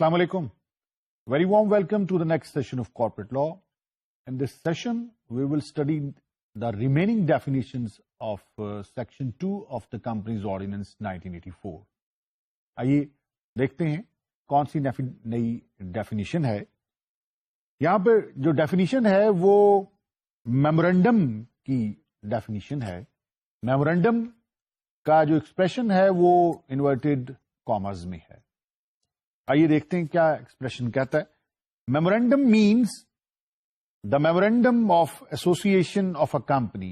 Assalamu alaikum. Very warm welcome to the next session of Corporate Law. In this session, we will study the remaining definitions of Section 2 of the Companies Ordinance 1984. آئیے دیکھتے ہیں کون سی نئی definition ہے. یہاں پہ جو definition ہے وہ میمورنڈم کی ڈیفینیشن ہے. میمورنڈم کا جو ایکسپریشن ہے وہ انورٹیڈ کامرز میں ہے. آئیے دیکھتے ہیں کیا ایکسپریشن کہتا ہے. Memorandum means the memorandum of association of a company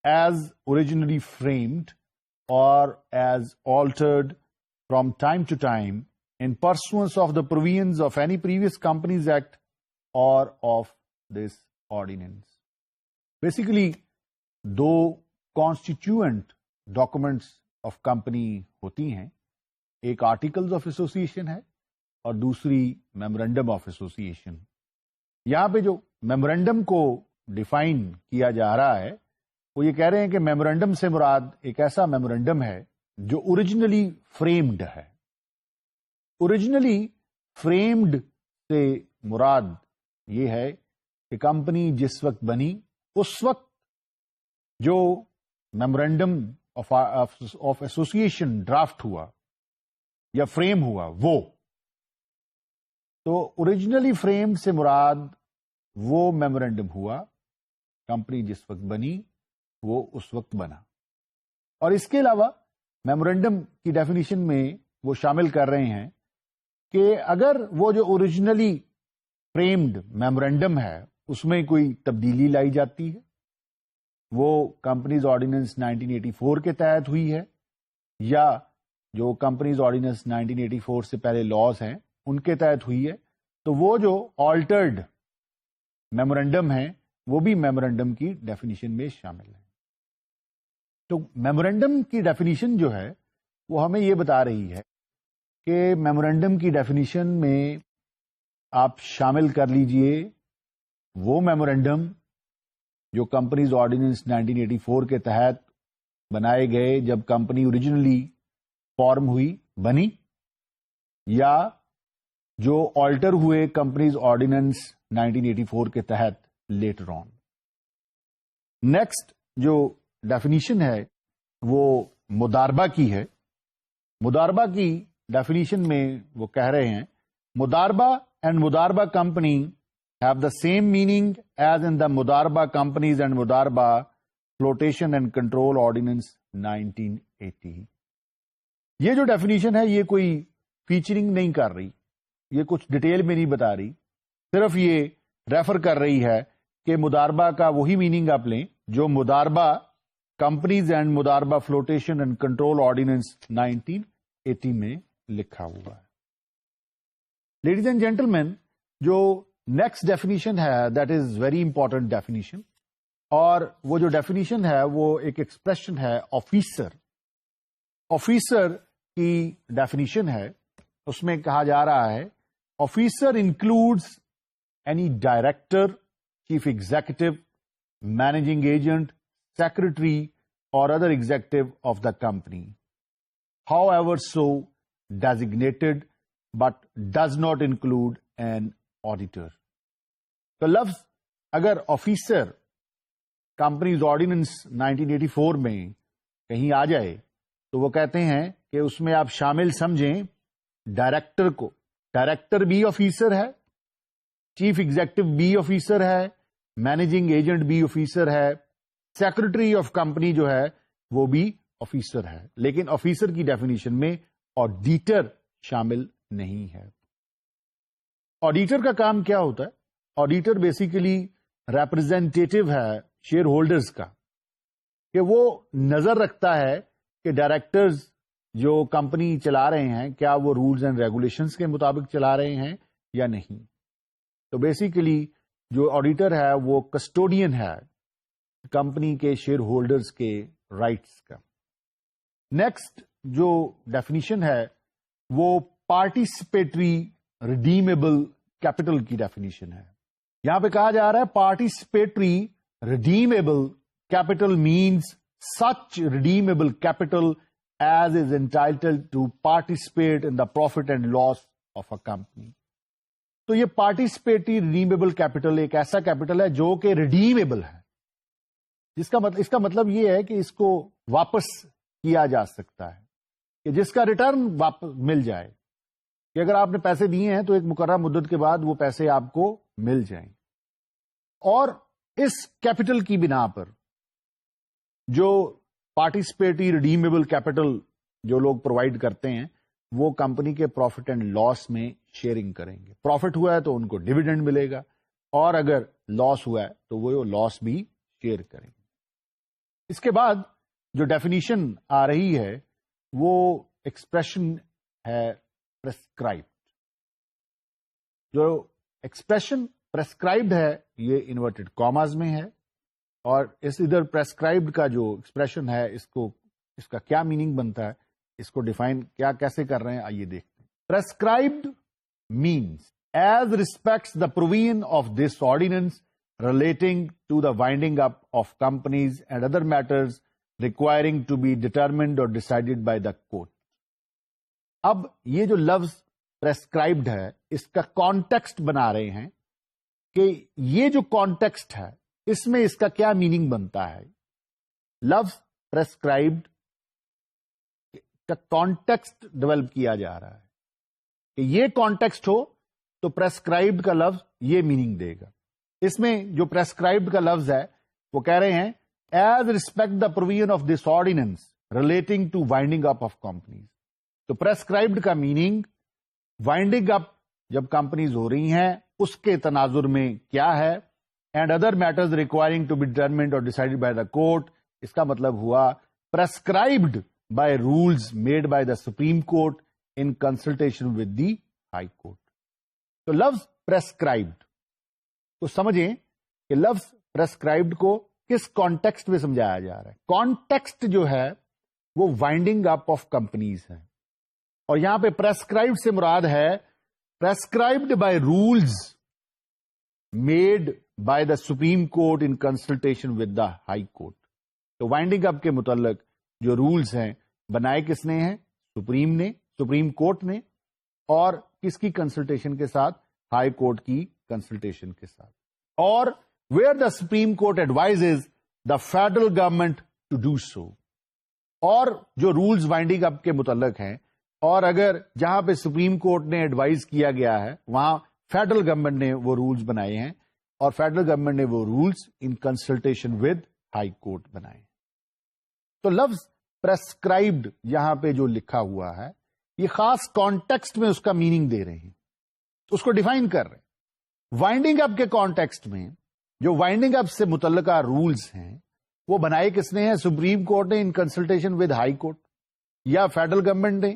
as originally framed or as altered from time to time in pursuance of the provisions of any previous Companies Act or of this ordinance. Basically, دو constituent documents of company ہوتی ہیں. ایک articles of association ہے اور دوسری memorandum of association. یہاں پہ جو میمورنڈم کو ڈیفائن کیا جا رہا ہے وہ یہ کہہ رہے ہیں کہ میمورنڈم سے مراد ایک ایسا میمورنڈم ہے جو اوریجنلی فریمڈ ہے. اوریجنلی فریمڈ سے مراد یہ ہے کہ کمپنی جس وقت بنی اس وقت جو میمورنڈم آف ایسوسیشن ڈرافٹ ہوا یا فریم ہوا وہ. تو اوریجنلی فریمڈ سے مراد وہ میمورنڈم ہوا، کمپنی جس وقت بنی وہ اس وقت بنا. اور اس کے علاوہ میمورنڈم کی ڈیفینیشن میں وہ شامل کر رہے ہیں کہ اگر وہ جو اوریجنلی فریمڈ میمورنڈم ہے اس میں کوئی تبدیلی لائی جاتی ہے، وہ کمپنیز آرڈیننس 1984 کے تحت ہوئی ہے یا جو کمپنیز آرڈیننس 1984 سے پہلے لاز ہیں ان کے تحت ہوئی ہے، تو وہ جو آلٹرڈ میمورنڈم ہیں وہ بھی میمورنڈم کی ڈیفینیشن میں شامل ہے. تو میمورنڈم کی ڈیفینیشن جو ہے وہ ہمیں یہ بتا رہی ہے کہ میمورنڈم کی ڈیفینیشن میں آپ شامل کر لیجئے وہ میمورنڈم جو کمپنیز آرڈیننس 1984 کے تحت بنائے گئے جب کمپنی اوریجنلی فارم ہوئی بنی، یا جو آلٹر ہوئے کمپنیز آرڈیننس 1984 کے تحت لیٹر آن. نیکسٹ جو ڈیفینیشن ہے وہ مداربہ کی ہے. مداربہ کی ڈیفینیشن میں وہ کہہ رہے ہیں مداربہ اینڈ مداربہ company have the same meaning as in the Mudarba Companies and Mudarba Flotation and Control Ordinance 1980. یہ جو ڈیفینیشن ہے یہ کوئی فیچرنگ نہیں کر رہی، یہ کچھ ڈیٹیل میں نہیں بتا رہی، صرف یہ ریفر کر رہی ہے کہ مداربہ کا وہی میننگ آپ لیں جو مداربہ کمپنیز اینڈ مداربہ فلوٹیشن اینڈ کنٹرول آرڈیننس 1980 میں لکھا ہوا ہے. لیڈیز اینڈ جینٹلمین، جو نیکسٹ ڈیفینیشن ہے that is very important definition, اور وہ جو ڈیفینیشن ہے وہ ایک ایکسپریشن ہے آفیسر. آفیسر کی ڈیفینیشن ہے، اس میں کہا جا رہا ہے officer includes any director, chief executive, managing agent, secretary or other executive of the company, however so designated but does not include an auditor. تو لفظ اگر آفیسر کمپنیز آرڈیننس 1984 میں کہیں آ جائے تو وہ کہتے ہیں کہ اس میں آپ شامل سمجھیں ڈائریکٹر کو. ڈائریکٹر بھی آفیسر ہے، چیف ایگزیکٹو بھی آفیسر ہے، مینیجنگ ایجنٹ بھی آفیسر ہے، سیکرٹری آف کمپنی جو ہے وہ بھی آفیسر ہے. لیکن آفیسر کی ڈیفینیشن میں آڈیٹر شامل نہیں ہے. آڈیٹر کا کام کیا ہوتا ہے؟ آڈیٹر بیسیکلی ریپرزینٹیٹو ہے شیئر ہولڈرز کا، کہ وہ نظر رکھتا ہے کہ ڈائریکٹرز جو کمپنی چلا رہے ہیں کیا وہ رولز اینڈ ریگولیشنز کے مطابق چلا رہے ہیں یا نہیں. تو بیسیکلی جو آڈیٹر ہے وہ کسٹوڈین ہے کمپنی کے شیئر ہولڈرز کے رائٹس کا. نیکسٹ جو ڈیفینیشن ہے وہ پارٹیسپیٹری ریڈیمیبل کیپٹل کی ڈیفینیشن ہے. یہاں پہ کہا جا رہا ہے participatory redeemable capital means such redeemable capital as is entitled to participate in the profit and loss of a company. تو یہ پارٹیسپیٹری ریڈیمیبل کیپٹل ایک ایسا کیپٹل ہے جو کہ ریڈیمیبل ہے، اس کا مطلب یہ ہے کہ اس کو واپس کیا جا سکتا ہے، کہ جس کا ریٹرن واپس مل جائے، کہ اگر آپ نے پیسے دیے ہیں تو ایک مقررہ مدت کے بعد وہ پیسے آپ کو مل جائیں. اور اس کیپٹل کی بنا پر جو پارٹیسپیٹری ریڈیمیبل کیپٹل جو لوگ پرووائڈ کرتے ہیں وہ کمپنی کے پروفٹ اینڈ لاس میں شیئرنگ کریں گے. پروفٹ ہوا ہے تو ان کو ڈویڈنڈ ملے گا، اور اگر لاس ہوا ہے تو وہ لاس بھی شیئر کریں گے. اس کے بعد جو ڈیفینیشن آ رہی ہے وہ ایکسپریشن ہے پرسکرائبڈ. جو ایکسپریشن پرسکرائبڈ ہے یہ انورٹڈ کاماز میں ہے، اور اس ادھر پرسکرائبڈ کا جو ایکسپریشن ہے اس کا کیا میننگ بنتا ہے، اس کو ڈیفائن کیسے کر رہے ہیں، آئیے دیکھتے ہیں. Prescribed means as respects the provision of this ordinance relating to the winding up of companies and other matters requiring to be determined or decided by the court. اب یہ جو لفظ prescribed ہے اس کا کانٹیکسٹ بنا رہے ہیں کہ یہ جو کانٹیکسٹ ہے اس میں اس کا کیا میننگ بنتا ہے. لفظ prescribed کا کانٹیکسٹ ڈیولپ کیا جا رہا ہے کہ یہ کانٹیکسٹ ہو تو prescribed کا لفظ یہ میننگ دے گا. اس میں جو پرسکرائبڈ کا لفظ ہے وہ کہہ رہے ہیں as respect the provision of this ordinance relating to winding up of companies. تو پرسکرائبڈ کا میننگ وائنڈنگ اپ جب کمپنیز ہو رہی ہیں اس کے تناظر میں کیا ہے، and other matters requiring to be determined or decided by the court. اس کا مطلب ہوا prescribed by rules made by the supreme Court in consultation with the High Court. تو لفظ پرسکرائبڈ تو سمجھیں کہ لفظ پرسکرائبڈ کو کس کانٹیکسٹ میں سمجھایا جا رہا ہے. کانٹیکسٹ جو ہے وہ وائنڈنگ اپ آف کمپنیز ہے، اور یہاں پہ پرسکرائبڈ سے مراد ہے prescribed by rules made by the supreme Court in consultation with the High Court. تو وائنڈنگ اپ کے متعلق جو رولز ہیں بنائے کس نے ہیں؟ سپریم کورٹ نے، اور کس کی کنسلٹیشن کے ساتھ؟ ہائی کورٹ کی کنسلٹیشن کے ساتھ. Or where the supreme Court advises the federal government to do so. اور جو رولز وائنڈنگ اپ کے متعلق ہیں، اور اگر جہاں پہ سپریم کورٹ نے ایڈوائز کیا گیا ہے وہاں فیڈرل گورنمنٹ نے وہ رولز بنائے ہیں، اور فیڈرل گورنمنٹ نے وہ rules in consultation with High Court بنائے. تو لفظ پرسکرائبڈ یہاں پہ جو لکھا ہوا ہے یہ خاص کانٹیکسٹ میں اس کا میننگ دے رہے ہیں، اس کو ڈیفائن کر رہے ہیں. وائنڈنگ اپ کے کانٹیکسٹ میں جو وائنڈنگ اپ سے متعلقہ رولز ہیں وہ بنائے کس نے ہیں؟ سپریم کورٹ نے ان کنسلٹیشن ود ہائی کورٹ، یا فیڈرل گورنمنٹ نے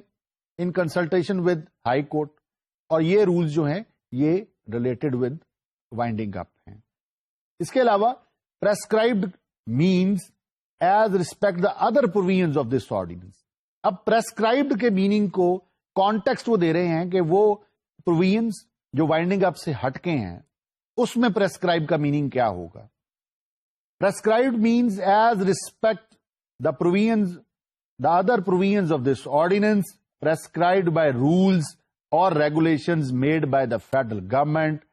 ان کنسلٹیشن ود ہائی کورٹ. اور یہ رولز جو ہیں یہ ریلیٹڈ ود وائنڈنگ اپ ہیں. اس کے علاوہ prescribed means as respect the other provisions of this ordinance. اب پرسکرائبڈ کے میننگ کو کانٹیکسٹ وہ دے رہے ہیں کہ وہ پروویژنز جو وائنڈنگ اپ سے ہٹ کے ہیں اس میں پرسکرائب کا میننگ کیا ہوگا. Prescribed means as respect the provisions the other provisions of this ordinance prescribed by rules or regulations made by the federal government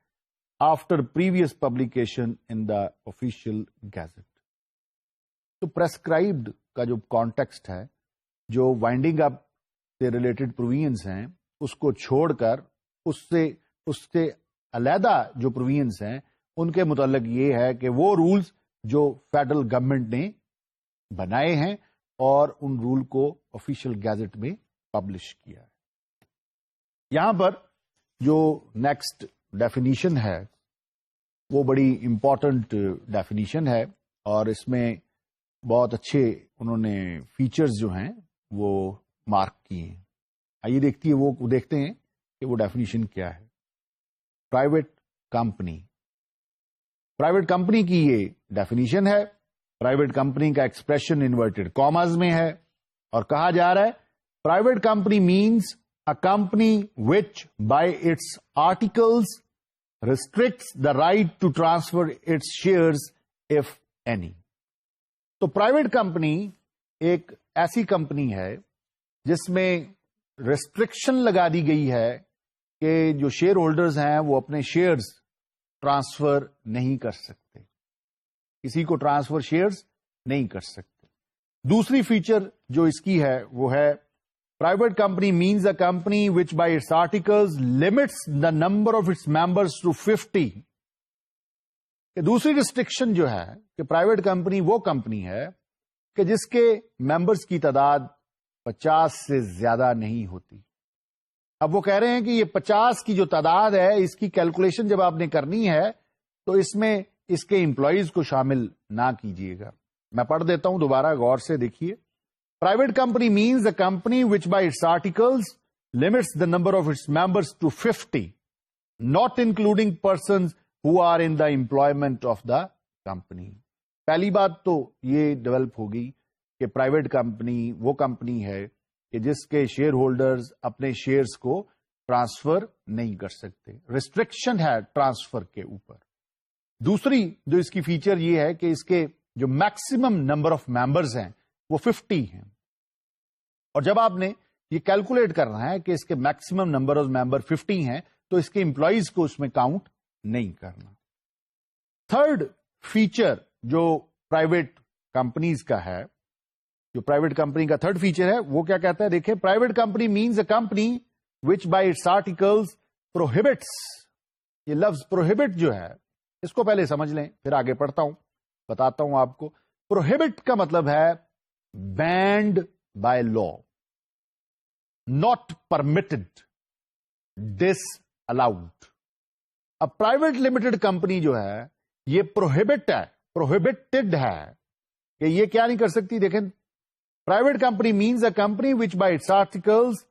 after previous publication in the official gazette. تو prescribed کا جو context ہے، جو winding up سے related provisions ہیں اس کو چھوڑ کر اس سے علیحدہ جو پروویژنز ہیں ان کے متعلق یہ ہے کہ وہ رولز جو فیڈرل گورنمنٹ نے بنائے ہیں اور ان رول کو آفیشیل گیزٹ میں پبلش کیا ہے. یہاں پر جو نیکسٹ ڈیفینیشن ہے وہ بڑی امپورٹنٹ ڈیفینیشن ہے، اور اس میں بہت اچھے انہوں نے فیچرز جو ہیں وہ مارک کیے ہیں. آئیے دیکھتے ہیں کہ وہ ڈیفینیشن کیا ہے. پرائیویٹ کمپنی کی یہ ڈیفینیشن ہے. پرائیویٹ کمپنی کا ایکسپریشن انورٹڈ کاماز میں ہے، اور کہا جا رہا ہے private company means a company which by its articles restricts the right to transfer its shares if any. تو پرائیویٹ کمپنی ایک ایسی کمپنی ہے جس میں ریسٹرکشن لگا دی گئی ہے کہ جو شیئر ہولڈرز ہیں وہ اپنے شیئرز ٹرانسفر نہیں کر سکتے، کسی کو ٹرانسفر شیئرز نہیں کر سکتے. دوسری فیچر جو اس کی ہے وہ ہے private company means a company which by its articles limits the number of its members to 50. کہ دوسری ریسٹرکشن جو ہے کہ پرائیویٹ کمپنی وہ کمپنی ہے کہ جس کے ممبرس کی تعداد 50 سے زیادہ نہیں ہوتی. اب وہ کہہ رہے ہیں کہ یہ 50 کی جو تعداد ہے اس کی کیلکولیشن جب آپ نے کرنی ہے تو اس میں اس کے امپلائیز کو شامل نہ کیجیے گا. میں پڑھ دیتا ہوں دوبارہ، غور سے دیکھیے. Private company means a company which by its articles limits the number of its members to 50 not including persons who are in the employment of the company. پہلی بات تو یہ ڈیولپ ہوگی کہ پرائیویٹ کمپنی وہ کمپنی ہے کہ جس کے شیئر ہولڈرز اپنے شیئرز کو ٹرانسفر نہیں کر سکتے. ریسٹرکشن ہے ٹرانسفر کے اوپر. دوسری جو اس کی فیچر یہ ہے کہ اس کے جو میکسیمم نمبر آف ممبرز ہیں وہ 50 ہیں، اور جب آپ نے یہ کیلکولیٹ کرنا ہے کہ اس کے میکسیمم نمبر آف ممبر 50 ہیں تو اس کے امپلائیز کو اس میں کاؤنٹ نہیں کرنا. تھرڈ فیچر جو پرائیویٹ کمپنیز کا ہے، جو پرائیویٹ کمپنی کا تھرڈ فیچر ہے وہ کیا کہتا ہے؟ دیکھیں، private company means a company which by its articles prohibits. یہ لفظ پروہیبٹ جو ہے اس کو پہلے سمجھ لیں، پھر آگے پڑھتا ہوں، بتاتا ہوں آپ کو. پروہیبٹ کا مطلب ہے banned by law, not permitted, disallowed. اب پرائیویٹ لمیٹڈ کمپنی جو ہے یہ پروہیبٹ ہے، پروہیبٹڈ ہے کہ یہ کیا نہیں کر سکتی. دیکھیں، private company means a company which by its articles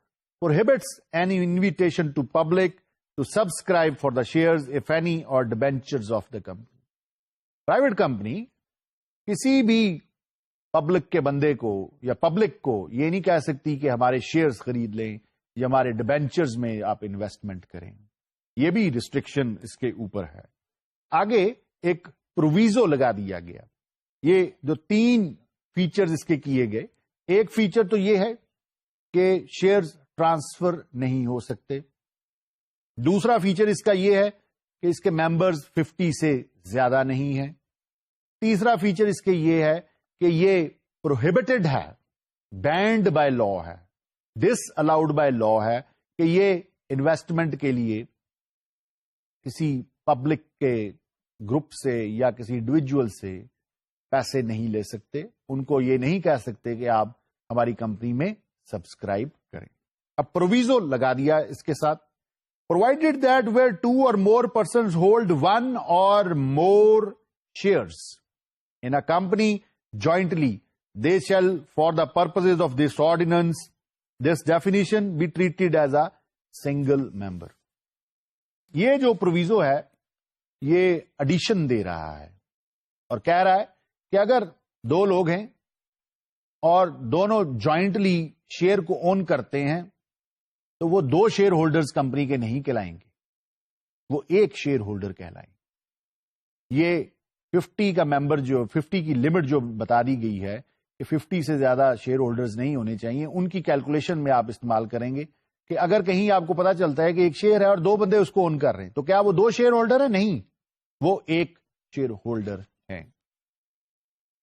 prohibits any invitation to public to subscribe for the shares if any or debentures of the company. Private company کسی بھی پبلک کے بندے کو یا پبلک کو یہ نہیں کہہ سکتی کہ ہمارے شیئرز خرید لیں یا ہمارے ڈیبینچرز میں آپ انویسٹمنٹ کریں. یہ بھی ریسٹرکشن اس کے اوپر ہے. آگے ایک پروویزو لگا دیا گیا. یہ جو 3 فیچرز اس کے کیے گئے، ایک فیچر تو یہ ہے کہ شیئرز ٹرانسفر نہیں ہو سکتے. دوسرا فیچر اس کا یہ ہے کہ اس کے ممبرز 50 سے زیادہ نہیں ہیں. تیسرا فیچر اس کے یہ ہے کہ یہ پروہیبٹڈ ہے، بینڈ بائی لا ہے، ڈس الاؤڈ بائی لا ہے کہ یہ انویسٹمنٹ کے لیے کسی پبلک کے گروپ سے یا کسی انڈیویجول سے پیسے نہیں لے سکتے. ان کو یہ نہیں کہہ سکتے کہ آپ ہماری کمپنی میں سبسکرائب کریں. اب پروویزو لگا دیا اس کے ساتھ، provided that where 2 or more persons hold 1 or more shares in a company jointly, they shall, for the purposes of this ordinance, this definition be treated as a single member. یہ جو proviso ہے یہ edition دے رہا ہے اور کہہ رہا ہے کہ اگر 2 لوگ ہیں اور دونوں جوائنٹلی شیئر کو اون کرتے ہیں تو وہ 2 شیئر ہولڈرز کمپنی کے نہیں کہلائیں گے، وہ ایک شیئر ہولڈر کہلائیں گے. یہ 50 کا ممبر جو 50 کی لمٹ جو بتا دی گئی ہے کہ 50 سے زیادہ شیئر ہولڈرز نہیں ہونے چاہیے، ان کی کیلکولیشن میں آپ استعمال کریں گے کہ اگر کہیں آپ کو پتا چلتا ہے کہ ایک شیئر ہے اور 2 بندے اس کو اون کر رہے ہیں تو کیا وہ 2 شیئر ہولڈر ہیں؟ نہیں، وہ ایک شیئر ہولڈر ہیں.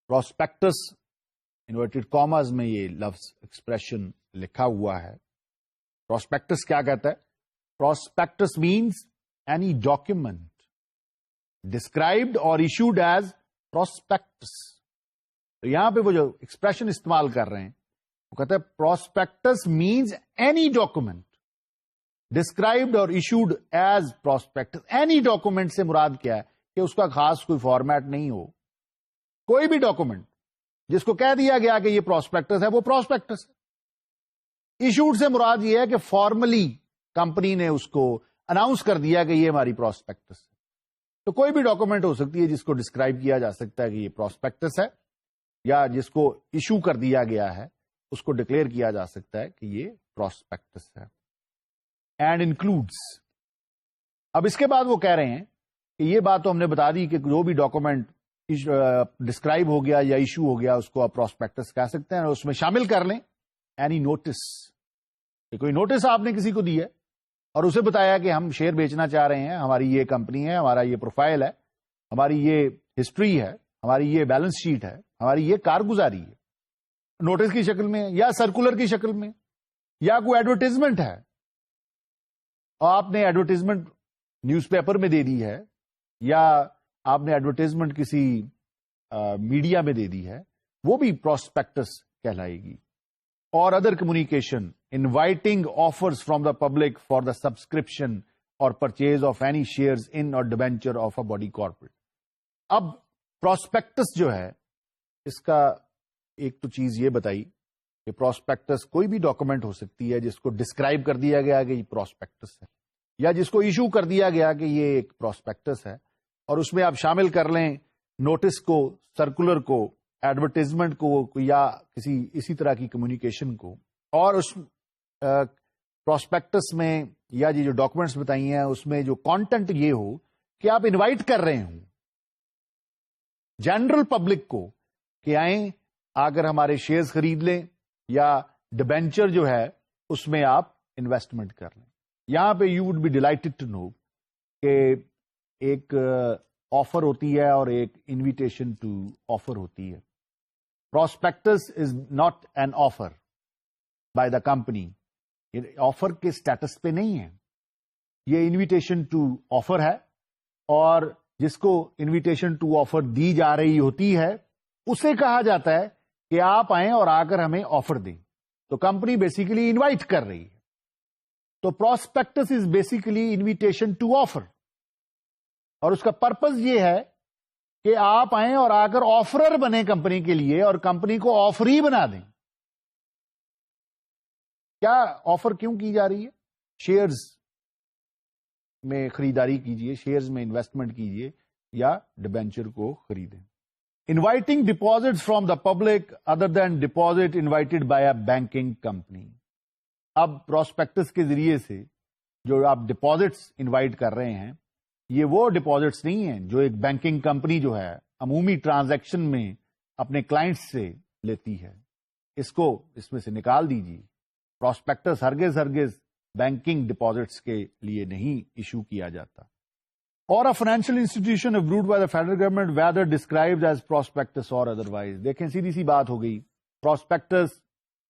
پراسپیکٹس انورٹڈ کاماز میں یہ لفظ ایکسپریشن لکھا ہوا ہے. پراسپیکٹس کیا کہتا ہے؟ Prospectus means any document described or issued as prospectus. تو یہاں پہ وہ جو ایکسپریشن استعمال کر رہے ہیں وہ کہتا ہے prospectus means any document described or issued as prospectus. Any document سے مراد کیا ہے کہ اس کا خاص کوئی فارمیٹ نہیں ہو، کوئی بھی ڈاکومنٹ جس کو کہہ دیا گیا کہ یہ پراسپیکٹس ہے وہ پراسپیکٹس ہے. ایشوڈ سے مراد یہ ہے کہ فارملی کمپنی نے اس کو اناؤنس کر دیا کہ یہ ہماری پراسپیکٹس ہے. تو کوئی بھی ڈاکومنٹ ہو سکتی ہے جس کو ڈسکرائب کیا جا سکتا ہے کہ یہ پراسپیکٹس ہے، یا جس کو ایشو کر دیا گیا ہے اس کو ڈکلیئر کیا جا سکتا ہے کہ یہ پراسپیکٹس ہے. And includes. اب اس کے بعد وہ کہہ رہے ہیں کہ یہ بات تو ہم نے بتا دی کہ جو بھی ڈاکومنٹ ڈسکرائب ہو گیا یا ایشو ہو گیا اس کو آپ پراسپیکٹس کہہ سکتے ہیں، اور اس میں شامل کر لیں اینی نوٹس. کوئی نوٹس آپ نے کسی کو دی ہے اور اسے بتایا کہ ہم شیئر بیچنا چاہ رہے ہیں, ہماری یہ کمپنی ہے, ہمارا یہ پروفائل ہے, ہماری یہ ہسٹری ہے, ہماری یہ بیلنس شیٹ ہے, ہماری یہ کارگزاری ہے, نوٹس کی شکل میں یا سرکولر کی شکل میں یا کوئی ایڈورٹیزمنٹ ہے, اور آپ نے ایڈورٹیزمنٹ نیوز پیپر میں دے دی ہے یا آپ نے ایڈورٹیزمنٹ کسی میڈیا میں دے دی ہے, وہ بھی پراسپیکٹس کہلائے گی. Or other communication inviting offers from the public for the subscription or purchase of any shares in or debenture of a body corporate. اب پراسپیکٹس جو ہے اس کا ایک تو چیز یہ بتائی کہ پراسپیکٹس کوئی بھی ڈاکومنٹ ہو سکتی ہے جس کو ڈسکرائب کر دیا گیا کہ یہ پراسپیکٹس ہے, یا جس کو ایشو کر دیا گیا کہ یہ ایک پراسپیکٹس ہے, اور اس میں آپ شامل کر لیں نوٹس کو, سرکولر کو, ایڈورٹیزمنٹ کو یا کسی اسی طرح کی کمیونیکیشن کو, اور اس پراسپیکٹس میں یا یہ جو ڈاکومنٹس بتائی ہیں اس میں جو کانٹینٹ یہ ہو کہ آپ انوائٹ کر رہے ہوں جنرل پبلک کو کہ آئیں آ کر ہمارے شیئرز خرید لیں, یا ڈیبینچر جو ہے اس میں آپ انویسٹمنٹ کر لیں. یہاں پہ you would be delighted to know کہ ایک آفر ہوتی ہے اور ایک انویٹیشن ٹو آفر ہوتی ہے. Prospectus is not an offer by the company, یہ آفر کے اسٹیٹس پہ نہیں ہے, یہ انویٹیشن ٹو آفر ہے, اور جس کو انویٹیشن ٹو آفر دی جا رہی ہوتی ہے اسے کہا جاتا ہے کہ آپ آئیں اور آ کر ہمیں آفر دیں. تو کمپنی بیسیکلی انوائٹ کر رہی ہے. تو prospectus is basically invitation to offer, اور اس کا پرپز یہ ہے کہ آپ آئیں اور آ کر آفرر بنے کمپنی کے لیے اور کمپنی کو آفری بنا دیں. کیا آفر کیوں کی جا رہی ہے؟ شیئرز میں خریداری کیجئے, شیئرز میں انویسٹمنٹ کیجئے یا ڈیبینچر کو خریدیں. Inviting deposit from the public other than deposit invited by a banking company. اب پراسپیکٹس کے ذریعے سے جو آپ ڈپازٹس انوائٹ کر رہے ہیں یہ وہ ڈپازٹس نہیں ہیں جو ایک بینکنگ کمپنی جو ہے عمومی ٹرانزیکشن میں اپنے کلائنٹس سے لیتی ہے. اس کو اس میں سے نکال دیجیے. پراسپیکٹس ہرگز بینکنگ ڈپازٹس کے لیے نہیں ایشو کیا جاتا. اور financial institution approved by the federal government whether described as prospectus or otherwise. دیکھیں سیدھی سی بات ہو گئی, پراسپیکٹس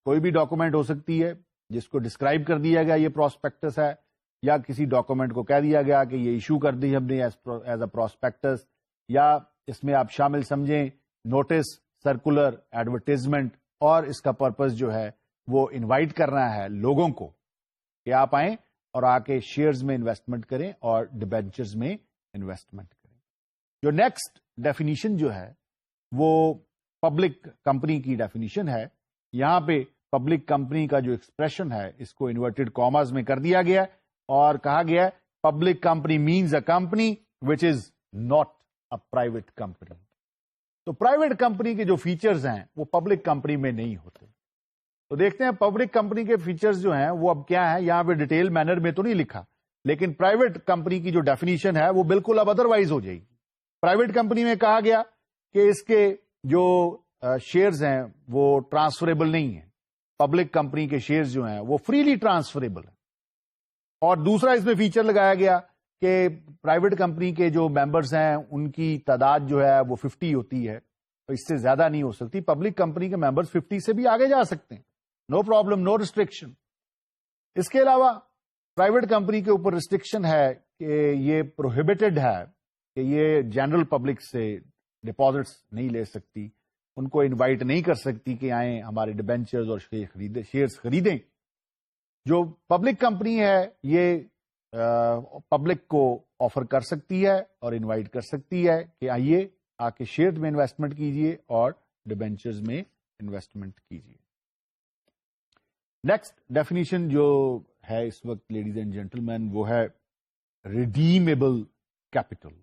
کوئی بھی ڈاکومنٹ ہو سکتی ہے جس کو ڈسکرائب کر دیا گیا یہ پراسپیکٹس ہے, یا کسی ڈاکومنٹ کو کہہ دیا گیا کہ یہ ایشو کر دی ہم نے ایز اے پراسپیکٹس, یا اس میں آپ شامل سمجھیں نوٹس, سرکولر, ایڈورٹیزمنٹ, اور اس کا پرپز جو ہے وہ انوائٹ کرنا ہے لوگوں کو کہ آپ آئیں اور آ کے شیئرز میں انویسٹمنٹ کریں اور ڈیبینچرز میں انویسٹمنٹ کریں. جو نیکسٹ ڈیفینیشن جو ہے وہ پبلک کمپنی کی ڈیفینیشن ہے. یہاں پہ پبلک کمپنی کا جو ایکسپریشن ہے اس کو انورٹیڈ کاماز میں کر دیا گیا اور کہا گیا public company means a company which is not a private company. تو پرائیویٹ کمپنی کے جو فیچرز ہیں وہ پبلک کمپنی میں نہیں ہوتے. تو دیکھتے ہیں پبلک کمپنی کے فیچرز جو ہیں وہ اب کیا ہیں. یہاں پہ ڈیٹیل مینر میں تو نہیں لکھا, لیکن پرائیویٹ کمپنی کی جو ڈیفینیشن ہے وہ بالکل اب ادروائز ہو جائے گی. پرائیویٹ کمپنی میں کہا گیا کہ اس کے جو شیئرز ہیں وہ ٹرانسفریبل نہیں ہیں. پبلک کمپنی کے شیئرز جو ہیں وہ فریلی ٹرانسفریبل ہیں. اور دوسرا اس میں فیچر لگایا گیا کہ پرائیویٹ کمپنی کے جو ممبرز ہیں ان کی تعداد جو ہے وہ 50 ہوتی ہے, تو اس سے زیادہ نہیں ہو سکتی. پبلک کمپنی کے ممبرز 50 سے بھی آگے جا سکتے ہیں, نو پرابلم, نو ریسٹرکشن. اس کے علاوہ پرائیویٹ کمپنی کے اوپر ریسٹرکشن ہے کہ یہ پروہیبٹڈ ہے کہ یہ جنرل پبلک سے ڈپازٹس نہیں لے سکتی, ان کو انوائٹ نہیں کر سکتی کہ آئیں ہمارے ڈیبینچرز اور شیئرز خریدیں. جو پبلک کمپنی ہے یہ پبلک کو آفر کر سکتی ہے اور انوائٹ کر سکتی ہے کہ آئیے آ کے شیئر میں انویسٹمنٹ کیجیے اور ڈیبینچرز میں انویسٹمنٹ کیجیے. نیکسٹ ڈیفینیشن جو ہے اس وقت لیڈیز اینڈ جینٹل مین وہ ہے ریڈیمیبل کیپٹل.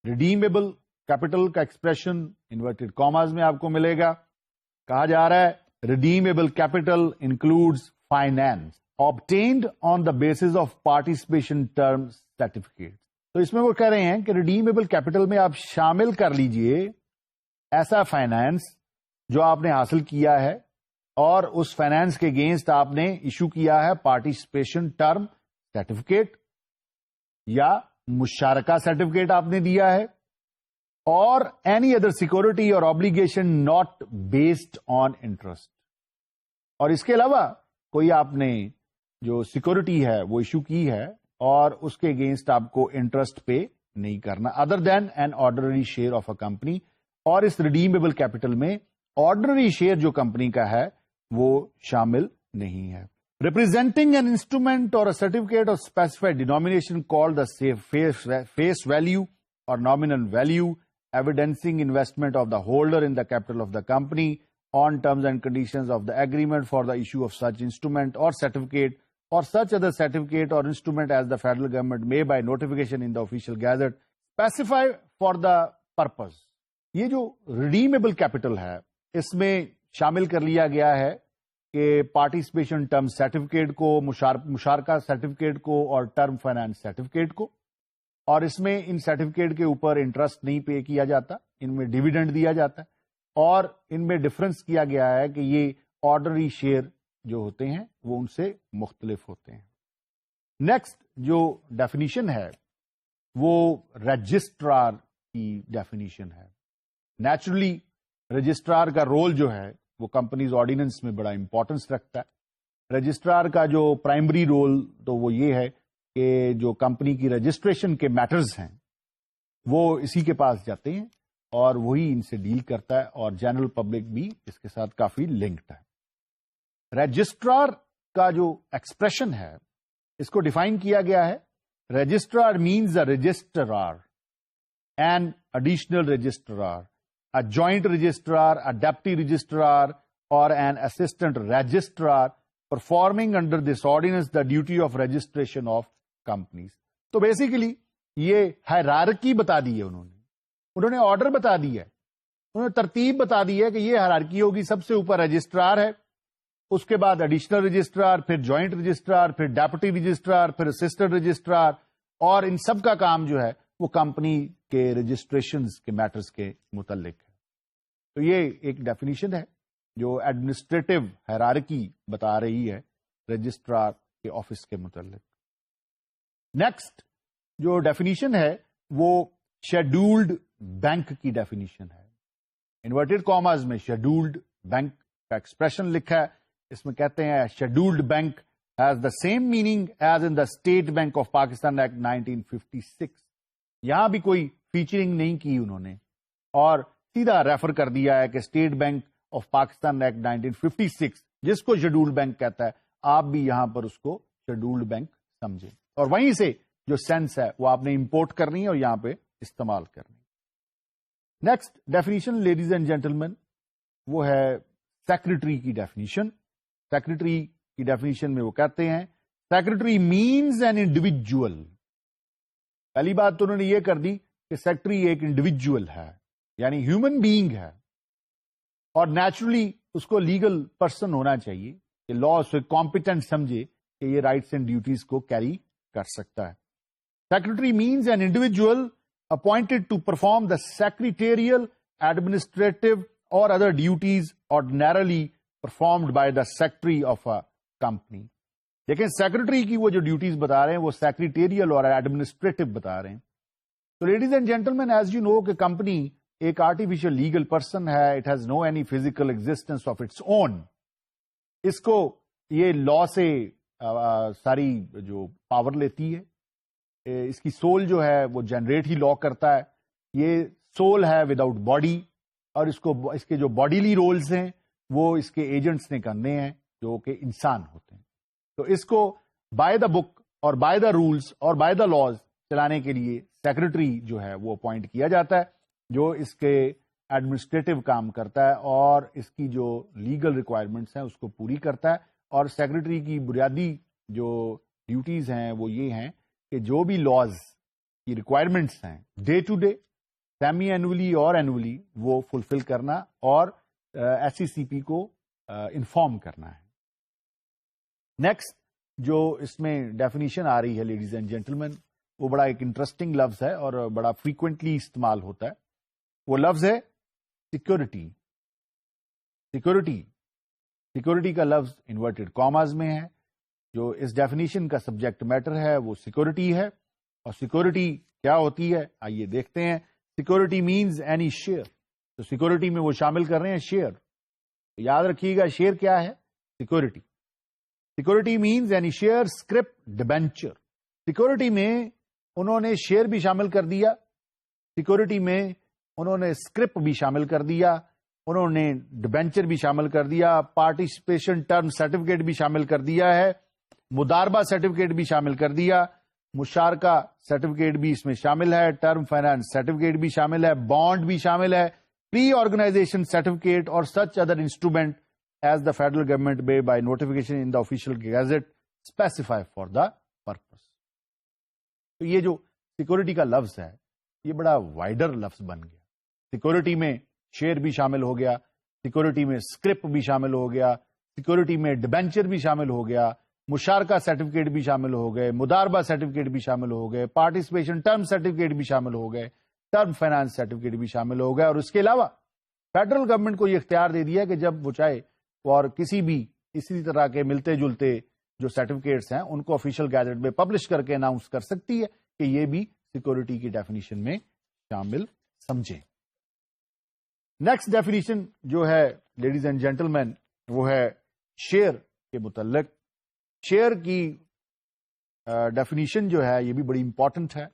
ریڈیمیبل کیپٹل کا ایکسپریشن انورٹیڈ کاماز میں آپ کو ملے گا. کہا جا رہا ہے redeemable capital includes finance obtained on the basis of participation term certificate. تو اس میں وہ کہہ رہے ہیں کہ ریڈیمیبل کیپٹل میں آپ شامل کر لیجئے ایسا فائنانس جو آپ نے حاصل کیا ہے اور اس فائنانس کے اگینسٹ آپ نے ایشو کیا ہے پارٹیسپیشن ٹرم سرٹیفکیٹ یا مشارکہ سرٹیفکیٹ آپ نے دیا ہے, اور اینی ادر سیکورٹی اور obligation not based on interest. اور اس کے علاوہ کوئی آپ نے جو سیکورٹی ہے وہ ایشو کی ہے اور اس کے اگینسٹ آپ کو انٹرسٹ پے نہیں کرنا other than an ordinary share of a company. اور اس ریڈیمیبل کیپٹل میں آرڈنری شیئر جو کمپنی کا ہے وہ شامل نہیں ہے. Representing an instrument or certificate of specified denomination called the face value or nominal value evidencing investment of the holder in the capital of the company on terms and conditions of the agreement for the issue of such instrument or certificate or such other certificate or instrument as the federal government may by notification in the official gazette specify for the purpose. یہ جو redeemable capital ہے اس میں شامل کر لیا گیا ہے کہ پارٹیسپیشن ٹرم سرٹیفکیٹ کو, مشارکہ سرٹیفکیٹ کو اور ٹرم فائنانس سرٹیفکیٹ کو, اور اس میں ان سرٹیفکیٹ کے اوپر انٹرسٹ نہیں پے کیا جاتا, ان میں ڈیویڈنڈ دیا جاتا ہے, اور ان میں ڈفرنس کیا گیا ہے کہ یہ آرڈنری شیئر جو ہوتے ہیں وہ ان سے مختلف ہوتے ہیں. نیکسٹ جو ڈیفینیشن ہے وہ رجسٹرار کی ڈیفینیشن ہے. نیچرلی رجسٹرار کا رول جو ہے وہ کمپنیز آرڈیننس میں بڑا امپورٹنس رکھتا ہے. رجسٹرار کا جو پرائمری رول تو وہ یہ ہے کہ جو کمپنی کی رجسٹریشن کے میٹرز ہیں وہ اسی کے پاس جاتے ہیں اور وہی ان سے ڈیل کرتا ہے, اور جنرل پبلک بھی اس کے ساتھ کافی لنکڈ ہے. رجسٹرار کا جو ایکسپریشن ہے اس کو ڈیفائن کیا گیا ہے. Registrar means a registrar, an additional registrar, a joint registrar, a deputy registrar or an assistant registrar performing under this ordinance the duty of registration of companies. تو basically یہ hierarchy بتا دی ہے انہوں نے آرڈر بتا دیا ہے, انہوں نے ترتیب بتا دی ہے کہ یہ ہائرارکی ہوگی. سب سے اوپر رجسٹرار ہے, اس کے بعد ایڈیشنل رجسٹرار, پھر جوائنٹ رجسٹرار, پھر ڈیپٹی رجسٹرار, پھر اسسٹنٹ رجسٹرار, اور ان سب کا کام جو ہے وہ کمپنی کے رجسٹریشنز کے میٹرز کے متعلق ہے. تو یہ ایک ڈیفینیشن ہے جو ایڈمنسٹریٹو ہائرارکی بتا رہی ہے رجسٹرار کے آفس کے متعلق. نیکسٹ جو ڈیفینیشن ہے وہ شیڈولڈ بینک کی ڈیفینیشن ہے. انورٹیڈ کاماز میں شیڈولڈ بینک کا ایکسپریشن لکھا ہے. اس میں کہتے ہیں scheduled bank has the same meaning as in the state bank of Pakistan act 1956. یہاں بھی کوئی فیچرنگ نہیں کی انہوں نے اور سیدھا ریفر کر دیا ہے کہ state bank of Pakistan act 1956 جس کو شیڈولڈ بینک کہتا ہے, آپ بھی یہاں پر اس کو شیڈولڈ بینک سمجھیں, اور وہیں سے جو سینس ہے وہ آپ نے امپورٹ کرنی ہے اور یہاں پہ استعمال کرنی. Next definition ladies and gentlemen وہ ہے سیکریٹری کی ڈیفینیشن. سیکریٹری کی ڈیفینیشن میں وہ کہتے ہیں سیکریٹری مینز این انڈیویجل. پہلی بات تو انہوں نے یہ کر دی کہ سیکریٹری ایک انڈیویجل ہے, یعنی ہیومن بینگ ہے, اور نیچرلی اس کو لیگل پرسن ہونا چاہیے کہ لا اس کو کمپیٹنٹ سمجھے کہ یہ رائٹس اینڈ ڈیوٹیز کو کیری کر سکتا ہے. Secretary means an individual appointed to perform the secretarial, administrative or other duties ordinarily performed by the secretary of a company. لیکن سیکرٹری کی وہ جو ڈیوٹیز بتا رہے ہیں وہ سیکریٹریل اور ایڈمنسٹریٹو بتا رہے ہیں. تو ladies and gentlemen as you know کہ کمپنی ایک آرٹیفیشل لیگل پرسن ہے. It has no any physical existence of its own. اس کو یہ لا سے ساری جو پاور لیتی ہے, اس کی سول جو ہے وہ جنریٹ ہی لا کرتا ہے. یہ سول ہے وداؤٹ باڈی, اور اس کے جو باڈیلی رولز ہیں وہ اس کے ایجنٹس نے کرنے ہیں جو کہ انسان ہوتے ہیں. تو اس کو بائی دا بک اور بائی دا رولز اور بائی دا لاز چلانے کے لیے سیکرٹری جو ہے وہ اپوائنٹ کیا جاتا ہے جو اس کے ایڈمنسٹریٹو کام کرتا ہے اور اس کی جو لیگل ریکوائرمنٹس ہیں اس کو پوری کرتا ہے. اور سیکرٹری کی بنیادی جو ڈیوٹیز ہیں وہ یہ ہیں کہ جو بھی لاز کی ریکوائرمنٹس ہیں day to day, semi annually or annually, وہ فلفل کرنا اور ایس سی سی پی کو انفارم کرنا ہے. نیکسٹ جو اس میں ڈیفینیشن آ رہی ہے لیڈیز اینڈ جینٹلمین وہ بڑا ایک انٹرسٹنگ لفظ ہے اور بڑا فریکوینٹلی استعمال ہوتا ہے. وہ لفظ ہے سیکورٹی. سیکورٹی سیکورٹی کا لفظ انورٹڈ کاماز میں ہے. جو اس ڈیفینیشن کا سبجیکٹ میٹر ہے وہ سیکورٹی ہے. اور سیکورٹی کیا ہوتی ہے آئیے دیکھتے ہیں. Security means any share. تو سیکورٹی میں وہ شامل کر رہے ہیں شیئر. یاد رکھیے گا شیئر کیا ہے؟ Security. Security means any share scrip debenture. Security میں انہوں نے شیئر بھی شامل کر دیا, سیکورٹی میں انہوں نے اسکرپ بھی شامل کر دیا, انہوں نے ڈیبینچر بھی شامل کر دیا, پارٹیسپیشن ٹرم سرٹیفکیٹ بھی شامل کر دیا ہے, مداربہ سرٹیفکیٹ بھی شامل کر دیا, مشارکہ سرٹیفکیٹ بھی اس میں شامل ہے, ٹرم فائنانس سرٹیفکیٹ بھی شامل ہے, بانڈ بھی شامل ہے, پری آرگنائزیشن سرٹیفکیٹ اور such other instrument as the federal government may by notification in the official gazette specify for the purpose. تو یہ جو سیکورٹی کا لفظ ہے یہ بڑا وائڈر لفظ بن گیا. سیکورٹی میں شیئر بھی شامل ہو گیا, سیکورٹی میں اسکرپ بھی شامل ہو گیا, سیکورٹی میں ڈیبینچر بھی شامل ہو گیا, مشارکہ سرٹیفکیٹ بھی شامل ہو گئے, مداربہ سرٹیفکیٹ بھی شامل ہو گئے, پارٹیسپیشن ٹرم سرٹیفکیٹ بھی شامل ہو گئے, ٹرم فائنانس سرٹیفکیٹ بھی شامل ہو گئے. اور اس کے علاوہ فیڈرل گورنمنٹ کو یہ اختیار دے دیا کہ جب وہ چاہے اور کسی بھی اسی طرح کے ملتے جلتے جو سرٹیفکیٹس ہیں ان کو آفیشیل گیزٹ میں پبلش کر کے اناؤنس کر سکتی ہے کہ یہ بھی سیکورٹی کی ڈیفینیشن میں شامل سمجھیں. نیکسٹ ڈیفینیشن جو ہے لیڈیز اینڈ جینٹلمین وہ ہے شیئر کے متعلق. شیئر کی ڈیفینیشن جو ہے یہ بھی بڑی امپورٹنٹ ہے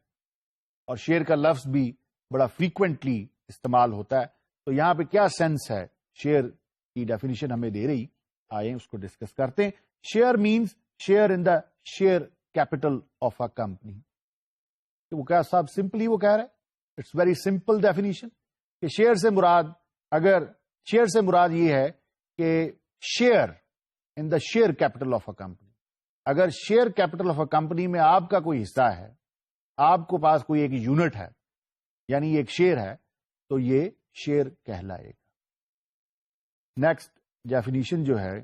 اور شیئر کا لفظ بھی بڑا فریکوینٹلی استعمال ہوتا ہے. تو یہاں پہ کیا سینس ہے شیئر کی ڈیفینیشن ہمیں دے رہی, آئیں اس کو ڈسکس کرتے ہیں. Share means share in the share capital of a company. وہ کیا صاحب سمپلی وہ کہہ رہے ہیں, اٹس ویری سمپل ڈیفینیشن کہ شیئر سے مراد, اگر شیئر سے مراد یہ ہے کہ share in the share capital of a company. اگر share capital of a company میں آپ کا کوئی حصہ ہے, آپ کو پاس کوئی ایک یونٹ ہے یعنی ایک شیئر ہے, تو یہ شیئر کہلائے گا. نیکسٹ ڈیفینیشن جو ہے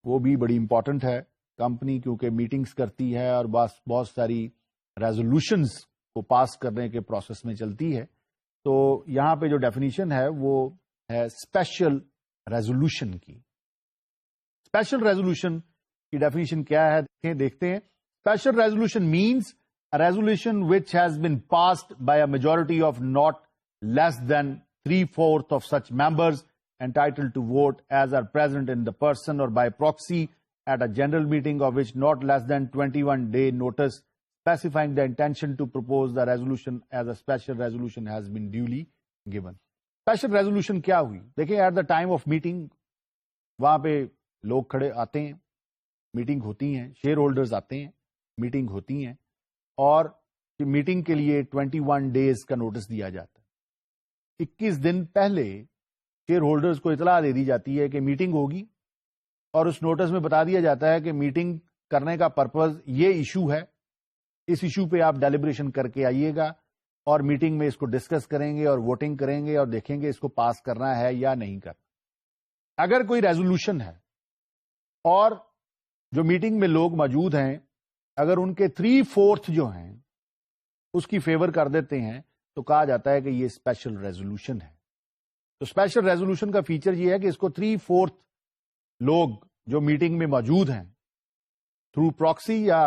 وہ بھی بڑی امپورٹنٹ ہے. کمپنی کیونکہ میٹنگز کرتی ہے اور بہت ساری ریزولوشنز کو پاس کرنے کے پروسیس میں چلتی ہے, تو یہاں پہ جو ڈیفینیشن ہے وہ ہے اسپیشل ریزولوشن کی. اسپیشل ریزولوشن کی ڈیفینیشن کیا ہے دیکھتے ہیں. Special resolution means resolution which has been passed by a majority of not less than 3/4 of such members entitled to vote as are present in the person or by proxy at a general meeting of which not less than 21-day notice specifying the intention to propose the resolution as a special resolution has been duly given. Special resolution کیا ہوئی؟ دیکھیں at the time of meeting وہاں پہ لوگ کھڑے آتے ہیں, meeting ہوتی ہیں, شیئر ہولڈرز آتے ہیں, میٹنگ ہوتی ہیں اور میٹنگ کے لیے 21 days کا نوٹس دیا جاتا ہے. 21 دن پہلے شیئر ہولڈرز کو اطلاع دے دی جاتی ہے کہ میٹنگ ہوگی اور اس نوٹس میں بتا دیا جاتا ہے کہ میٹنگ کرنے کا پرپز یہ ایشو ہے, اس ایشو پہ آپ ڈیلیبریشن کر کے آئیے گا اور میٹنگ میں اس کو ڈسکس کریں گے اور ووٹنگ کریں گے اور دیکھیں گے اس کو پاس کرنا ہے یا نہیں کرنا. اگر کوئی ریزولوشن ہے اور جو میٹنگ میں لوگ موجود ہیں اگر ان کے 3/4 جو ہیں اس کی فیور کر دیتے ہیں تو کہا جاتا ہے کہ یہ اسپیشل ریزولوشن ہے. تو اسپیشل ریزولوشن کا فیچر یہ ہے کہ اس کو 3/4 لوگ جو میٹنگ میں موجود ہیں تھرو پراکسی یا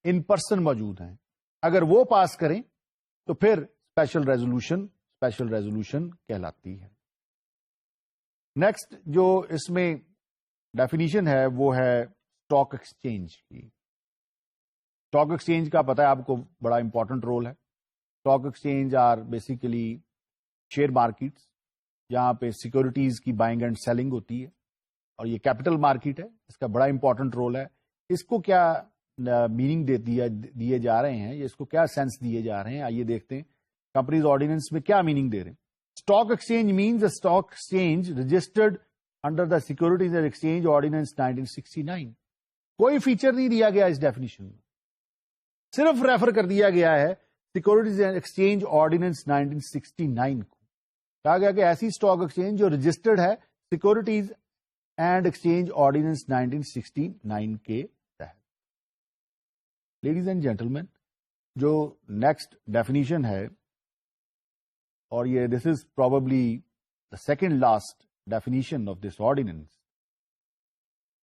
ان پرسن موجود ہیں, اگر وہ پاس کریں تو پھر اسپیشل ریزولوشن کہلاتی ہے. نیکسٹ جو اس میں ڈیفینیشن ہے وہ ہے اسٹاک ایکسچینج کی. اسٹاک ایکسچینج کا پتہ ہے آپ کو بڑا امپورٹنٹ رول ہے. Stock exchange are basically share markets جہاں پہ سیکورٹیز کی بائنگ اینڈ سیلنگ ہوتی ہے, اور یہ کیپٹل مارکیٹ ہے, اس کا بڑا امپورٹنٹ رول ہے. اس کو کیا میننگ دیے جا رہے ہیں, اس کو کیا سینس دیے جا رہے ہیں, آئیے دیکھتے ہیں کمپنیز آرڈیننس میں کیا میننگ دے رہے ہیں. Stock exchange means a stock exchange registered under the securities and exchange ordinance 1969. کوئی فیچر نہیں دیا گیا اس ڈیفینیشن میں, صرف ریفر کر دیا گیا ہے سیکورٹیز اینڈ ایکسچینج آرڈیننس 1969 کو. کہا گیا کہ ایسی اسٹاک ایکسچینج جو رجسٹرڈ ہے سیکورٹیز اینڈ ایکسچینج آرڈیننس 1969 کے تحت. لیڈیز اینڈ جینٹلمین, جو نیکسٹ ڈیفینیشن ہے اور یہ this is probably the second last definition of this ordinance,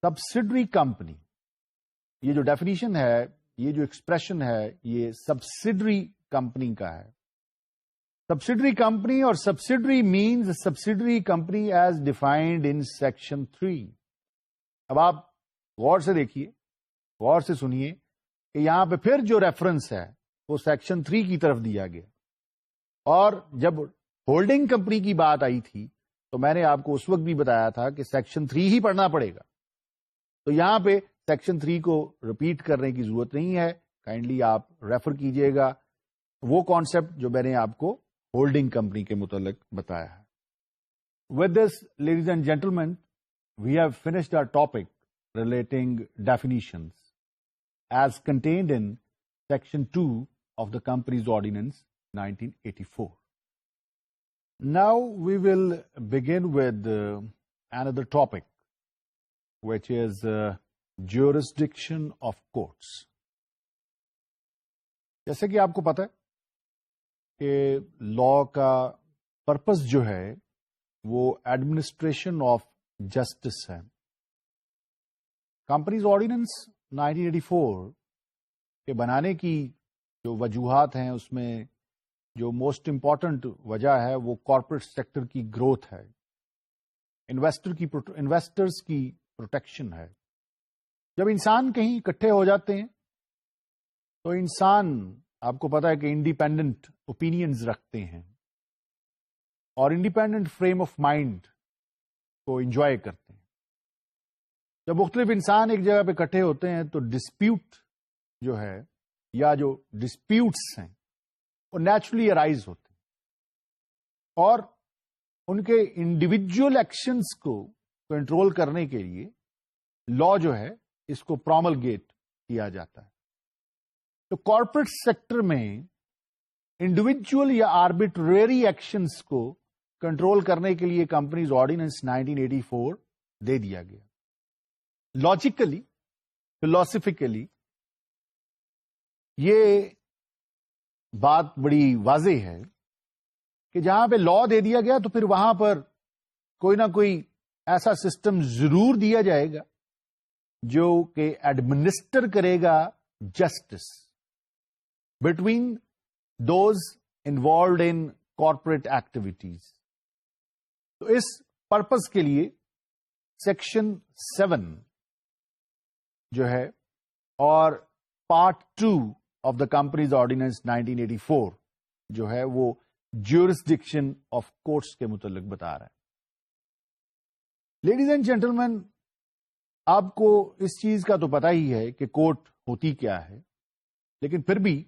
subsidiary company, یہ جو ڈیفینیشن ہے، یہ جو ایکسپریشن ہے، یہ سبسڈری کمپنی کا ہے. Subsidiary company or subsidiary means subsidiary company as defined in section 3. اب آپ غور سے دیکھیے، غور سے سنیے کہ یہاں پہ پھر جو ریفرنس ہے وہ سیکشن 3 کی طرف دیا گیا. اور جب ہولڈنگ کمپنی کی بات آئی تھی تو میں نے آپ کو اس وقت بھی بتایا تھا کہ سیکشن 3 ہی پڑھنا پڑے گا. تو یہاں پہ سیکشن 3 کو ریپیٹ کرنے کی ضرورت نہیں ہے، کائنڈلی آپ ریفر کیجئے گا وہ کانسیپٹ جو میں نے آپ کو ہولڈنگ کمپنی کے متعلق بتایا ہے. With this ladies and gentlemen, we have finished our topic relating definitions as contained in section 2 of the companies ordinance 1984. Now we will begin with another topic, which is jurisdiction of courts. جیسے کہ آپ کو پتا ہے کہ لا کا purpose جو ہے وہ ایڈمنسٹریشن آف جسٹس ہے. کمپنیز آرڈیننس 1984 کے بنانے کی جو وجوہات ہیں اس میں جو موسٹ امپورٹنٹ وجہ ہے وہ کارپوریٹ سیکٹر کی گروتھ ہے، انویسٹرز کی پروٹیکشن ہے. جب انسان کہیں اکٹھے ہو جاتے ہیں تو انسان، آپ کو پتا ہے کہ انڈیپینڈنٹ اوپینینز رکھتے ہیں اور انڈیپینڈنٹ فریم آف مائنڈ کو انجوائے کرتے ہیں. جب مختلف انسان ایک جگہ پہ اکٹھے ہوتے ہیں تو ڈسپیوٹ جو ہے یا جو ڈسپیوٹس ہیں وہ نیچرلی ارائز ہوتے ہیں اور ان کے انڈیویجول ایکشنز کو کنٹرول کرنے کے لیے لا جو ہے اس کو پروملگیٹ کیا جاتا ہے. تو کارپوریٹ سیکٹر میں انڈیویجول یا آربیٹریری ایکشنز کو کنٹرول کرنے کے لیے کمپنیز آرڈیننس 1984 دے دیا گیا. لاجیکلی، فلاسفیکلی یہ بات بڑی واضح ہے کہ جہاں پہ لا دے دیا گیا تو پھر وہاں پر کوئی نہ کوئی ایسا سسٹم ضرور دیا جائے گا جو کہ ایڈمنسٹر کرے گا justice between those involved in corporate activities. تو اس پرپز کے لیے سیکشن 7 جو ہے اور part 2 of the companies ordinance 1984 جو ہے وہ جیورسڈکشن آف کورٹس کے متعلق بتا رہا ہے. لیڈیز اینڈ جینٹلمین، آپ کو اس چیز کا تو پتا ہی ہے کہ کورٹ ہوتی کیا ہے، لیکن پھر بھی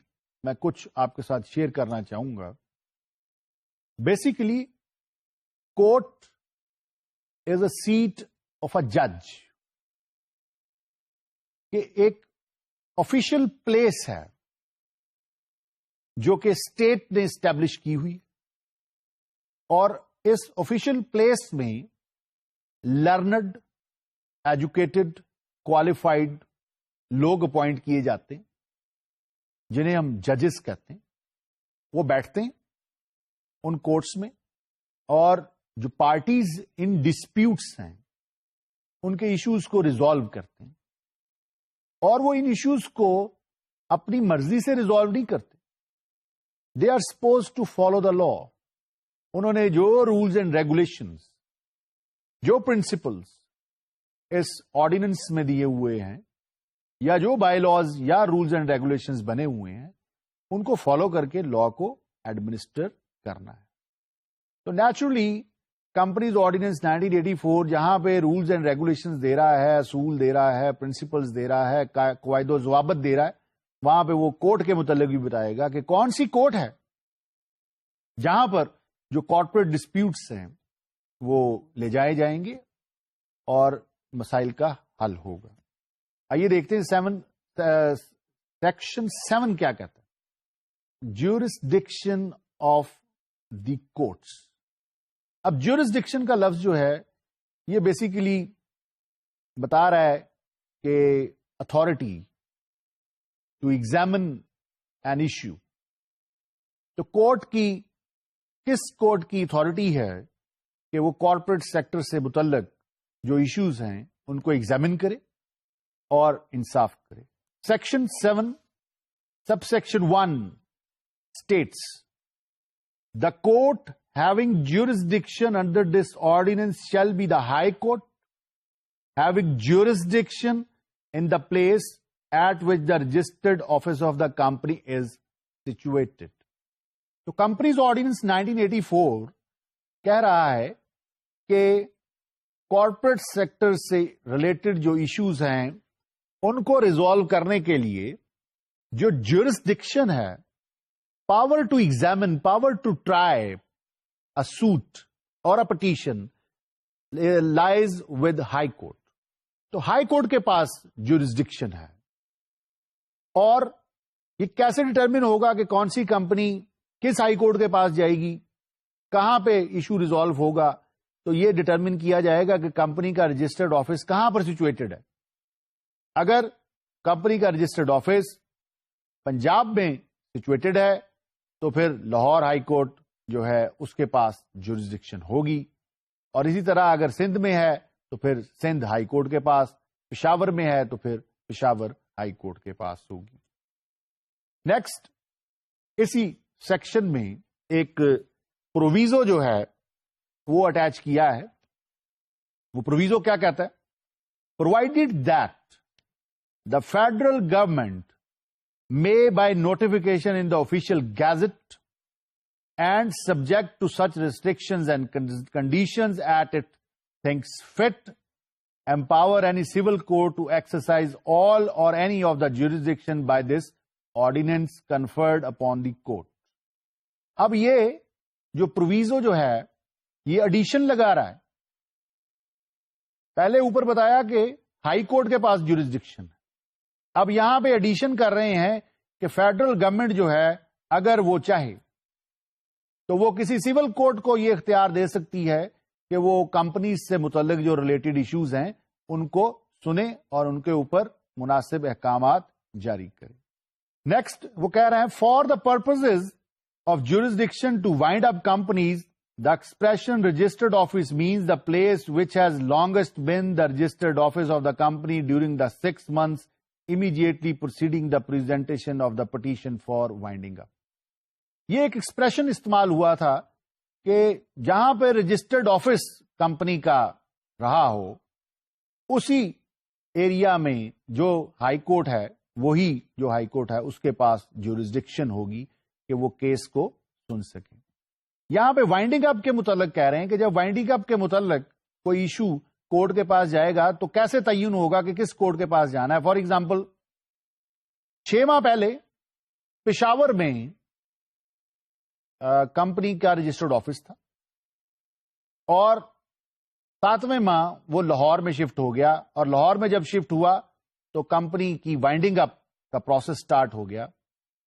میں کچھ آپ کے ساتھ شیئر کرنا چاہوں گا. Basically court is a seat of a جج، کہ ایک آفیشل پلیس ہے جو کہ اسٹیٹ نے اسٹیبلش کی ہوئی، اور اس آفیشل پلیس میں لرنڈ، ایجوکیٹڈ، کوالیفائڈ لوگ اپوائنٹ کیے جاتے ہیں جنہیں ہم ججز کہتے ہیں. وہ بیٹھتے ہیں ان کورٹس میں اور جو پارٹیز ان ڈسپیوٹس ہیں ان کے ایشوز کو ریزالو کرتے ہیں. اور وہ ان ایشوز کو اپنی مرضی سے ریزالو نہیں کرتے. They are supposed to follow the law. انہوں نے جو رولز اینڈ ریگولیشنز، جو پرنسپلز اس آرڈیننس میں دیے ہوئے ہیں یا جو بائی لاز یا رولز اینڈ ریگولیشنز بنے ہوئے ہیں ان کو فالو کر کے لا کو ایڈمنسٹر کرنا ہے. تو نیچرلی کمپنیز آرڈیننس 1984 جہاں پہ رولز اینڈ ریگولیشنز دے رہا ہے، اصول دے رہا ہے، پرنسپلز دے رہا ہے، قواعد و ضوابط دے رہا ہے، وہاں پہ وہ کورٹ کے متعلق بھی بتائے گا کہ کون سی کورٹ ہے جہاں پر جو کارپوریٹ ڈسپیوٹس ہیں وہ لے جائے جائیں گے اور مسائل کا حل ہوگا. آئیے دیکھتے ہیں سیکشن 7 کیا کہتا ہے. جیورسڈکشن آف دی کورٹس. اب جیورسڈکشن کا لفظ جو ہے یہ بیسیکلی بتا رہا ہے کہ authority to examine an issue. تو کورٹ کی کس کورٹ کی اتھارٹی ہے کہ وہ کارپوریٹ سیکٹر سے متعلق جو ایشوز ہیں ان کو ایگزامن کرے اور انصاف کرے. Section 7 sub section 1 states the court having jurisdiction under this ordinance shall be the High Court having jurisdiction in the place at which the registered office of the company is situated. تو companies ordinance 1984 کہہ رہا ہے کہ corporate sector سے related جو issues ہیں ان کو resolve کرنے کے لیے جو جورسڈکشن ہے، power to examine, power to try a suit or a petition lies with High Court. تو ہائی کورٹ کے پاس جورسڈکشن ہے. اور یہ کیسے ڈٹرمن ہوگا کہ کون سی کمپنی کس ہائی کورٹ کے پاس جائے گی، کہاں پہ ایشو ریزالو ہوگا؟ تو یہ ڈٹرمن کیا جائے گا کہ کمپنی کا رجسٹرڈ آفس کہاں پر سچویٹڈ ہے. اگر کمپنی کا رجسٹرڈ آفس پنجاب میں سچویٹڈ ہے تو پھر لاہور ہائی کورٹ جو ہے اس کے پاس جورسڈکشن ہوگی. اور اسی طرح اگر سندھ میں ہے تو پھر سندھ ہائی کورٹ کے پاس، پشاور میں ہے تو پھر پشاور ہائی کورٹ کے پاس ہوگی. نیکسٹ، اسی سیکشن میں ایک پروویزو جو ہے وہ اٹیچ کیا ہے. وہ پروویزو کیا کہتا ہے؟ Provided that the federal government may by notification in the official gazette and subject to such restrictions and conditions at it thinks fit, empower any civil court to exercise all or any of the jurisdiction by this ordinance conferred upon the court. اب یہ جو proviso جو ہے یہ edition لگا رہا ہے. پہلے اوپر بتایا کہ ہائی کورٹ کے پاس جورسڈکشن ہے، اب یہاں پہ ایڈیشن کر رہے ہیں کہ فیڈرل گورنمنٹ جو ہے اگر وہ چاہے تو وہ کسی سول کورٹ کو یہ اختیار دے سکتی ہے کہ وہ کمپنیز سے متعلق جو ریلیٹڈ ایشوز ہیں ان کو سنے اور ان کے اوپر مناسب احکامات جاری کرے. نیکسٹ وہ کہہ رہے ہیں for the purposes of jurisdiction to wind up companies the expression registered office means the place which has longest been the registered office of the company during the 6 months immediately preceding the presentation of the petition for winding up. یہ ایک expression استعمال ہوا تھا کہ جہاں پہ registered office company کا رہا ہو اسی ایریا میں جو ہائی کورٹ ہے وہی جو ہائی کورٹ ہے اس کے پاس جورسڈکشن ہوگی کہ وہ کیس کو سن سکے. یہاں پہ وائنڈنگ اپ کے متعلق کہہ رہے ہیں کہ جب وائنڈنگ اپ کے متعلق کوئی ایشو کورٹ کے پاس جائے گا تو کیسے تعین ہوگا کہ کس کورٹ کے پاس جانا ہے. فار ایگزامپل 6 ماہ پہلے پشاور میں کمپنی کا رجسٹرڈ آفس تھا اور 7ویں ماہ وہ لاہور میں شفٹ ہو گیا، اور لاہور میں جب شفٹ ہوا تو کمپنی کی وائنڈنگ اپ کا پروسیس سٹارٹ ہو گیا.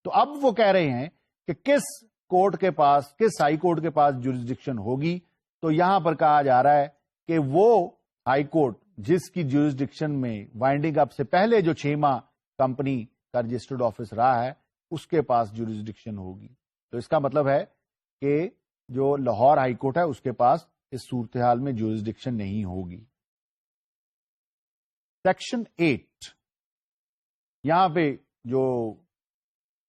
تو اب وہ کہہ رہے ہیں کہ کس کورٹ کے پاس، کس ہائی کورٹ کے پاس جورسڈکشن ہوگی. تو یہاں پر کہا جا رہا ہے کہ وہ ہائی کورٹ جس کی جورسڈکشن میں وائنڈنگ اپ سے پہلے جو 6 ماہ کمپنی کا رجسٹرڈ آفس رہا ہے اس کے پاس جورسڈکشن ہوگی. تو اس کا مطلب ہے کہ جو لاہور ہائی کورٹ ہے اس کے پاس اس صورتحال میں جورسڈکشن نہیں ہوگی. سیکشن 8 یہاں پہ جو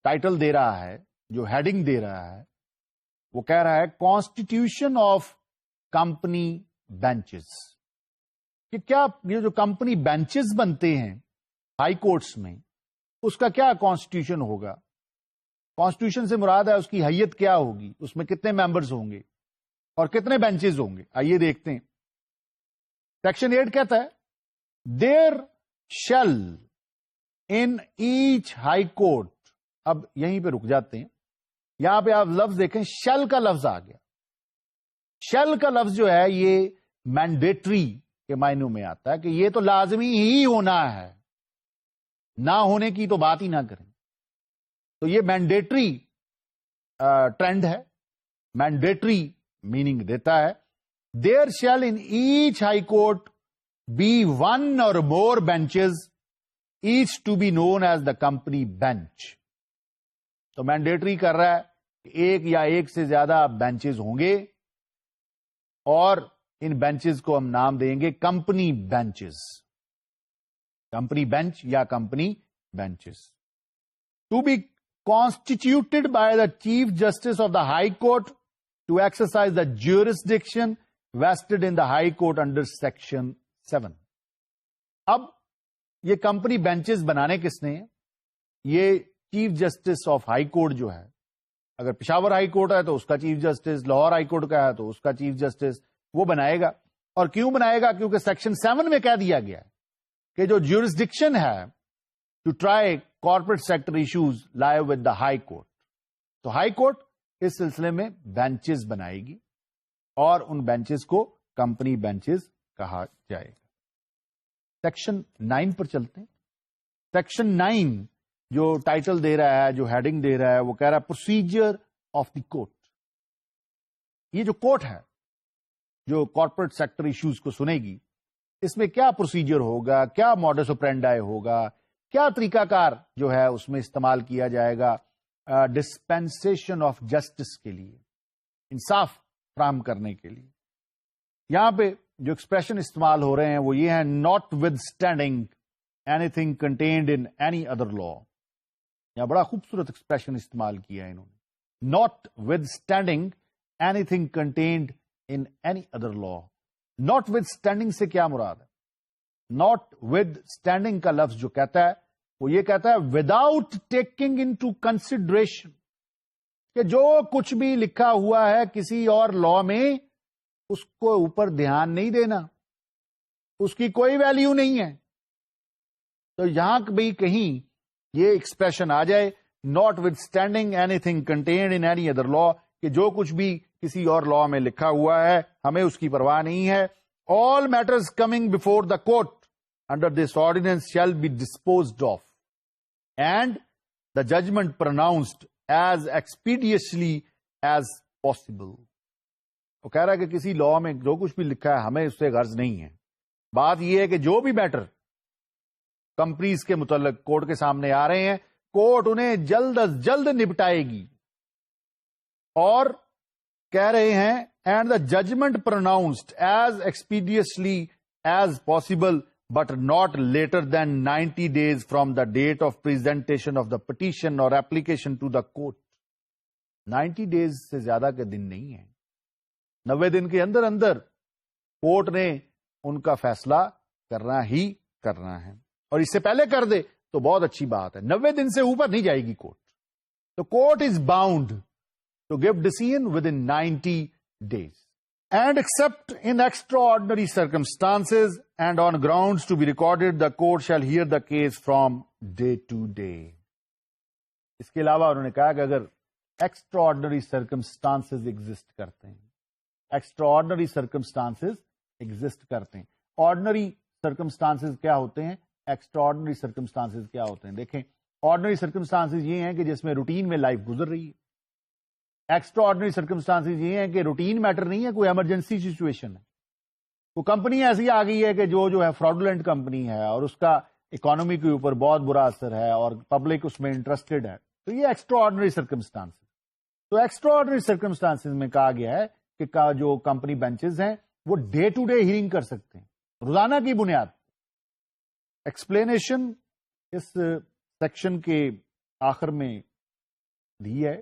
ٹائٹل دے رہا ہے، جو ہیڈنگ دے رہا ہے، وہ کہہ رہا ہے کانسٹیٹیوشن آف کمپنی بینچز. کہ کیا یہ جو کمپنی بینچز بنتے ہیں ہائی کورٹس میں اس کا کیا کانسٹیٹیوشن ہوگا؟ کانسٹیٹیوشن سے مراد ہے اس کی حیت کیا ہوگی، اس میں کتنے ممبرز ہوں گے اور کتنے بینچز ہوں گے. آئیے دیکھتے ہیں. سیکشن 8 کہتا ہے there shall in each High Court. اب یہیں پہ رک جاتے ہیں. یہاں پہ آپ لفظ دیکھیں، شیل کا لفظ آ گیا. شیل کا لفظ جو ہے یہ مینڈیٹری کے معنوں میں آتا ہے کہ یہ تو لازمی ہی ہونا ہے، نہ ہونے کی تو بات ہی نہ کریں. تو یہ مینڈیٹری ٹرینڈ ہے، مینڈیٹری میننگ دیتا ہے. There shall in each High Court be 1 or more benches, each to be known as the company bench. تو مینڈیٹری کر رہا ہے کہ ایک یا ایک سے زیادہ بینچز ہوں گے اور ان بینچز کو ہم نام دیں گے کمپنی بینچز. کمپنی بینچ یا company benches. To be constituted by the Chief Justice of the High Court to exercise the jurisdiction vested in the High Court under Section 7. اب یہ کمپنی بینچز بنانے کس نے؟ یہ chief justice of high court جو ہے، اگر Peshawar high court ہے تو اس کا chief justice, Lahore high court کا ہے تو اس کا چیف جسٹس، وہ بنائے گا. اور کیوں بنائے گا؟ کیونکہ سیکشن 7 میں کہہ دیا گیا ہے کہ جو جورسڈکشن ہے to try corporate sector issues lie with the High Court. تو ہائی کورٹ اس سلسلے میں بینچز بنائے گی اور ان بینچز کو کمپنی بینچز کہا جائے گا. سیکشن 9 پر چلتے ہیں. سیکشن 9 جو ٹائٹل دے رہا ہے، جو ہیڈنگ دے رہا ہے، وہ کہہ رہا ہے پروسیجر آف دی کورٹ. یہ جو کورٹ ہے جو کارپوریٹ سیکٹر ایشوز کو سنے گی، اس میں کیا پروسیجر ہوگا، کیا موڈس آپرینڈی ہوگا، کیا طریقہ کار جو ہے اس میں استعمال کیا جائے گا ڈسپینسیشن آف جسٹس کے لیے، انصاف فراہم کرنے کے لیے. یہاں پہ جو ایکسپریشن استعمال ہو رہے ہیں وہ یہ ہیں notwithstanding anything contained in any other law. یہاں بڑا خوبصورت ایکسپریشن استعمال کیا ہے انہوں نے، notwithstanding anything contained in any other law. Notwithstanding سے کیا مراد ہے؟ ناٹ ود اسٹینڈنگ کا لفظ جو کہتا ہے وہ یہ کہتا ہے without taking into consideration, کہ جو کچھ بھی لکھا ہوا ہے کسی اور لا میں اس کو اوپر دھیان نہیں دینا، اس کی کوئی ویلیو نہیں ہے. تو یہاں بھی کہیں یہ ایکسپریشن آ جائے notwithstanding anything contained in any other law, کہ جو کچھ بھی کسی اور لا میں لکھا ہوا ہے ہمیں اس کی پرواہ نہیں ہے. All matters coming before the court under this ordinance shall be disposed of and the judgment pronounced as expeditiously as possible. وہ کہہ رہا ہے کہ کسی لا میں جو کچھ بھی لکھا ہے ہمیں اس سے غرض نہیں ہے. بات یہ ہے کہ جو بھی میٹر کمپنیز کے متعلق کورٹ کے سامنے آ رہے ہیں، کورٹ انہیں جلد از جلد نپٹائے گی. اور کہہ رہے ہیں and the judgment pronounced as expeditiously as possible but not later than 90 days from the date of presentation of the petition or application to the court. 90 days سے زیادہ کے دن نہیں ہے، 90 دن کے اندر اندر کورٹ نے ان کا فیصلہ کرنا ہی کرنا ہے. اور اس سے پہلے کر دے تو بہت اچھی بات ہے، 90 دن سے اوپر نہیں جائے گی کورٹ. تو court is bound to give decision within 90 days. And except in extraordinary circumstances and on grounds to be recorded, the court shall hear the case from day to day. اس کے علاوہ انہوں نے کہا کہ اگر extraordinary circumstances exist کرتے ہیں، extraordinary circumstances exist کرتے ہیں. ordinary circumstances کیا ہوتے ہیں، extraordinary circumstances کیا ہوتے ہیں؟ دیکھیں، ordinary circumstances یہ ہیں کہ جس میں روٹین میں لائف گزر رہی ہے. ایکسٹرا آرڈنری سرکمسٹانسز یہ ہیں کہ روٹین میٹر نہیں ہے، کوئی ایمرجنسی سچویشن ہے، وہ کمپنی ایسی آ گئی ہے کہ جو ہے فراڈولنٹ کمپنی ہے اور اس کا اکانومی کے اوپر بہت برا اثر ہے اور پبلک اس میں انٹرسٹڈ ہے، تو یہ ایکسٹرا آرڈنری سرکمسٹانسز. تو ایکسٹرا آرڈنری سرکمسٹانسز میں کہا گیا ہے کہ جو کمپنی بینچز ہیں وہ ڈے ٹو ڈے ہیئرنگ کر سکتے ہیں، روزانہ کی بنیاد. ایکسپلینیشن اس سیکشن کے آخر میں دی ہے.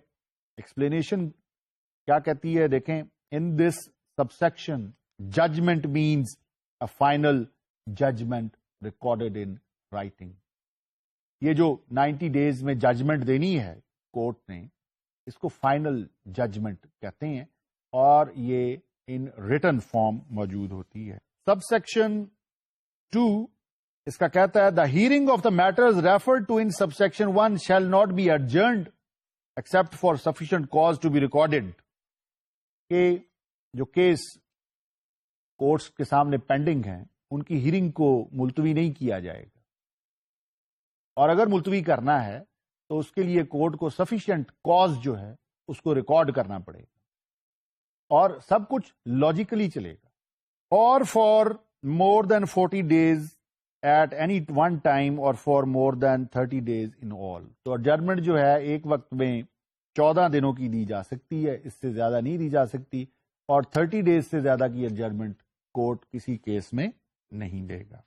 ایکسپلینیشن کیا کہتی ہے؟ دیکھیں، in this subsection judgment means a final judgment recorded in writing. یہ جو 90 days میں ججمنٹ دینی ہے کورٹ نے، اس کو فائنل ججمنٹ کہتے ہیں اور یہ ان ریٹن فارم موجود ہوتی ہے. سب سیکشن 2 اس کا کہتا ہے the hearing of the matters referred to in subsection 1 shall not be adjourned except for sufficient cause to be recorded. کہ جو کیس کورٹس کے سامنے پینڈنگ ہیں ان کی ہیئرنگ کو ملتوی نہیں کیا جائے گا، اور اگر ملتوی کرنا ہے تو اس کے لیے کورٹ کو سفیشینٹ کاز جو ہے اس کو ریکارڈ کرنا پڑے گا اور سب کچھ لاجیکلی چلے گا. اور for more than 40 days at any one time or for more than 30 days in all. تو ایڈجرمنٹ جو ہے ایک وقت میں 14 دنوں کی دی جا سکتی ہے، اس سے زیادہ نہیں دی جا سکتی، اور 30 days سے زیادہ کی ایڈجرمنٹ کورٹ کسی کیس میں نہیں دے گا.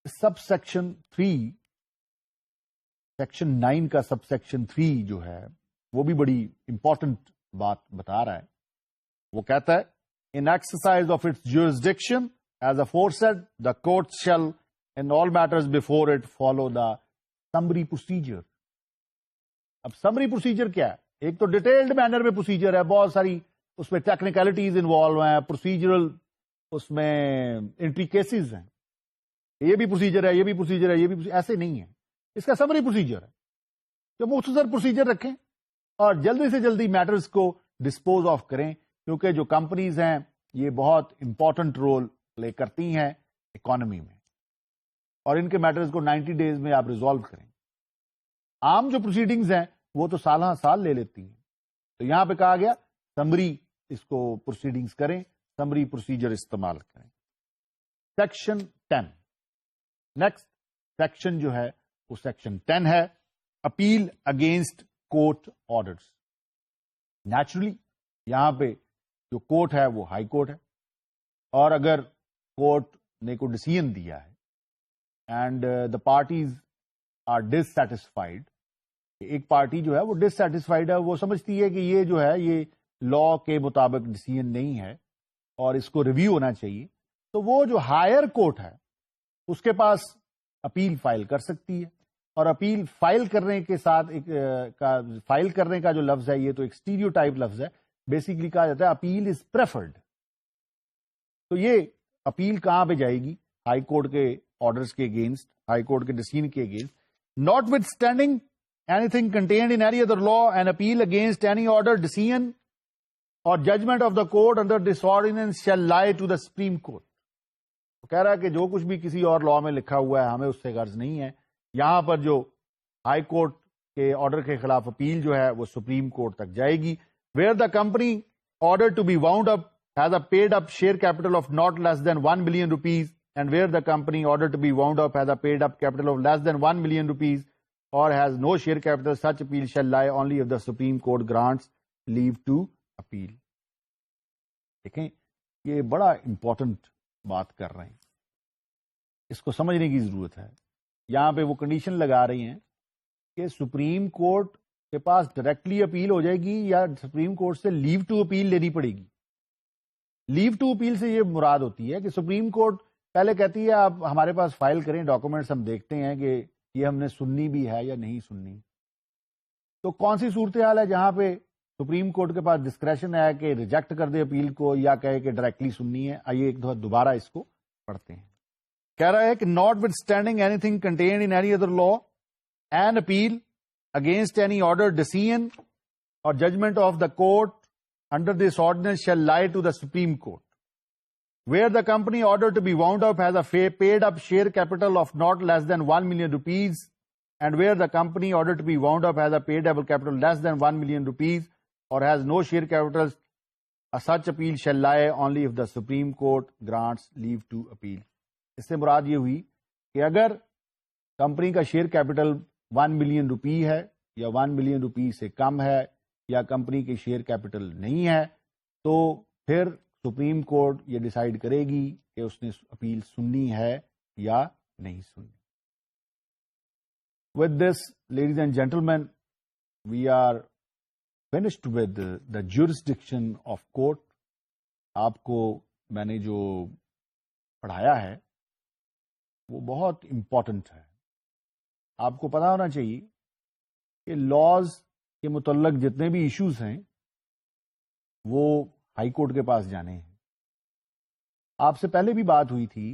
سب سیکشن 3 سیکشن 9 کا سب سیکشن 3 جو ہے وہ بھی بڑی امپورٹنٹ بات بتا رہا ہے. وہ کہتا ہے in exercise of its jurisdiction as aforesaid the court shall in all matters before it follow the summary procedure. اب سمری پروسیجر کیا ہے؟ ایک تو ڈیٹیلڈ مینر میں پروسیجر ہے، بہت ساری اس میں ٹیکنیکلٹیز انوالو ہیں، پروسیجرل اس میں انٹریکیسیز ہیں، یہ بھی پروسیجر ہے، یہ بھی پروسیجر ہے، یہ بھی ایسے نہیں ہے. اس کا سمری پروسیجر ہے جو مختصر پروسیجر رکھیں اور جلدی سے جلدی میٹرز کو ڈسپوز آف کریں، کیونکہ جو کمپنیز ہیں یہ بہت امپورٹنٹ رول پلے کرتی ہیں اکانومی میں، اور ان کے میٹرز کو 90 ڈیز میں آپ ریزالو کریں. عام جو پروسیڈنگز ہیں وہ تو سالہ سال لے لیتی ہیں، تو یہاں پہ کہا گیا سمری اس کو پروسیڈنگز کریں، سمری پروسیجر استعمال کریں. سیکشن 10 نیکسٹ سیکشن جو ہے وہ سیکشن 10 ہے، appeal against court orders. Naturally یہاں پہ جو کورٹ ہے وہ ہائی کورٹ ہے، اور اگر کورٹ نے کوئی ڈیسیژن دیا ہے اینڈ دا پارٹیز آر ڈسسیٹسفائیڈ، ایک پارٹی جو ہے وہ ڈسسیٹسفائیڈ ہے، وہ سمجھتی ہے کہ یہ جو ہے یہ لا کے مطابق ڈیسیژن نہیں ہے اور اس کو ریویو ہونا چاہیے، تو وہ جو ہائر کورٹ ہے اس کے پاس اپیل فائل کر سکتی ہے. اور اپیل فائل کرنے کے ساتھ فائل کرنے کا جو لفظ ہے یہ تو ایک اسٹیریو ٹائپ لفظ ہے، بیسیکلی کہا جاتا ہے اپیل از پریفرڈ. تو یہ اپیل کہاں پہ جائے گی؟ ہائی کورٹ کے آرڈرز کے اگینسٹ، ہائی کورٹ کے ڈیسیژن کے against. Not with standing anything contained in any other law, an appeal against any order, decision or judgment of the court under this ordinance shall lie to the Supreme Court. وہ کہہ رہا ہے کہ جو کچھ بھی کسی اور لا میں لکھا ہوا ہے ہمیں اس سے غرض نہیں ہے. یہاں پر جو ہائی کورٹ کے آرڈر کے خلاف اپیل جو ہے وہ سپریم کورٹ تک جائے گی. where the company ordered to be wound up has a paid up share capital of not less than 1 million rupees, and where the company ordered to be wound up has a paid up capital of less than 1 million rupees or has no share capital, such appeal shall lie only if the Supreme Court grants leave to appeal. دیکھیں یہ بڑا important بات کر رہے ہیں، اس کو سمجھنے کی ضرورت ہے. یہاں پہ وہ کنڈیشن لگا رہی ہیں کہ سپریم کورٹ کے پاس ڈائریکٹلی اپیل ہو جائے گی یا سپریم کورٹ سے لیو ٹو اپیل لینی پڑے گی. لیو ٹو اپیل سے یہ مراد ہوتی ہے کہ سپریم کورٹ پہلے کہتی ہے آپ ہمارے پاس فائل کریں ڈاکومنٹس، ہم دیکھتے ہیں کہ یہ ہم نے سننی بھی ہے یا نہیں سننی. تو کون سی صورتحال ہے جہاں پہ سپریم کورٹ کے پاس ڈسکریشن ہے کہ ریجیکٹ کر دے اپیل کو یا کہے کہ ڈائریکٹلی سننی ہے؟ آئیے ایک دفعہ دوبارہ اس کو پڑھتے ہیں. کہہ رہا ہے کہ not with standing anything contained in any other law an appeal against any order decision or judgment of the court under this ordinance shall lie to the supreme court. where the company ordered to be wound up has a paid up share capital of not less than 1 million rupees, and where the company ordered to be wound up has a paid up capital less than 1 million rupees or has no share capital, such appeal shall lie only if the Supreme Court grants leave to appeal. اس سے مراد یہ ہوئی کہ اگر company کا share capital 1 million روپی ہے یا 1 million روپی سے کم ہے یا کمپنی کے شیئر کیپٹل نہیں ہے تو پھر سپریم کورٹ یہ ڈیسائیڈ کرے گی کہ اس نے اپیل سننی ہے یا نہیں سننی. With this, ladies and gentlemen, we are finished with the jurisdiction of court. آپ کو میں نے جو پڑھایا ہے وہ بہت امپورٹنٹ ہے. آپ کو پتا ہونا چاہیے کہ لاز کے متعلق جتنے بھی ایشوز ہیں وہ ہائی کورٹ کے پاس جانے ہیں. آپ سے پہلے بھی بات ہوئی تھی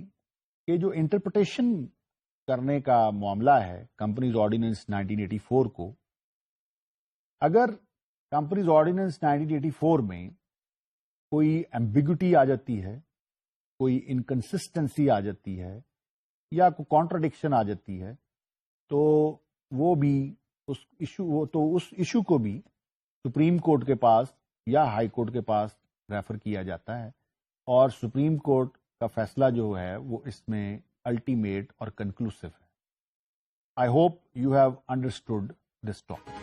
کہ جو انٹرپریٹیشن کرنے کا معاملہ ہے کمپنیز آرڈیننس 1984 کو، اگر کمپنیز آرڈیننس 1984 میں کوئی ایمبیگوٹی آ جاتی ہے، کوئی انکنسسٹنسی آ جاتی ہے یا کوئی کانٹراڈکشن آ جاتی ہے تو وہ بھی اس ایشو کو بھی سپریم کورٹ کے پاس یا ہائی کورٹ کے پاس ریفر کیا جاتا ہے، اور سپریم کورٹ کا فیصلہ جو ہے وہ اس میں الٹیمیٹ اور کنکلوسو ہے. I hope you have understood this topic.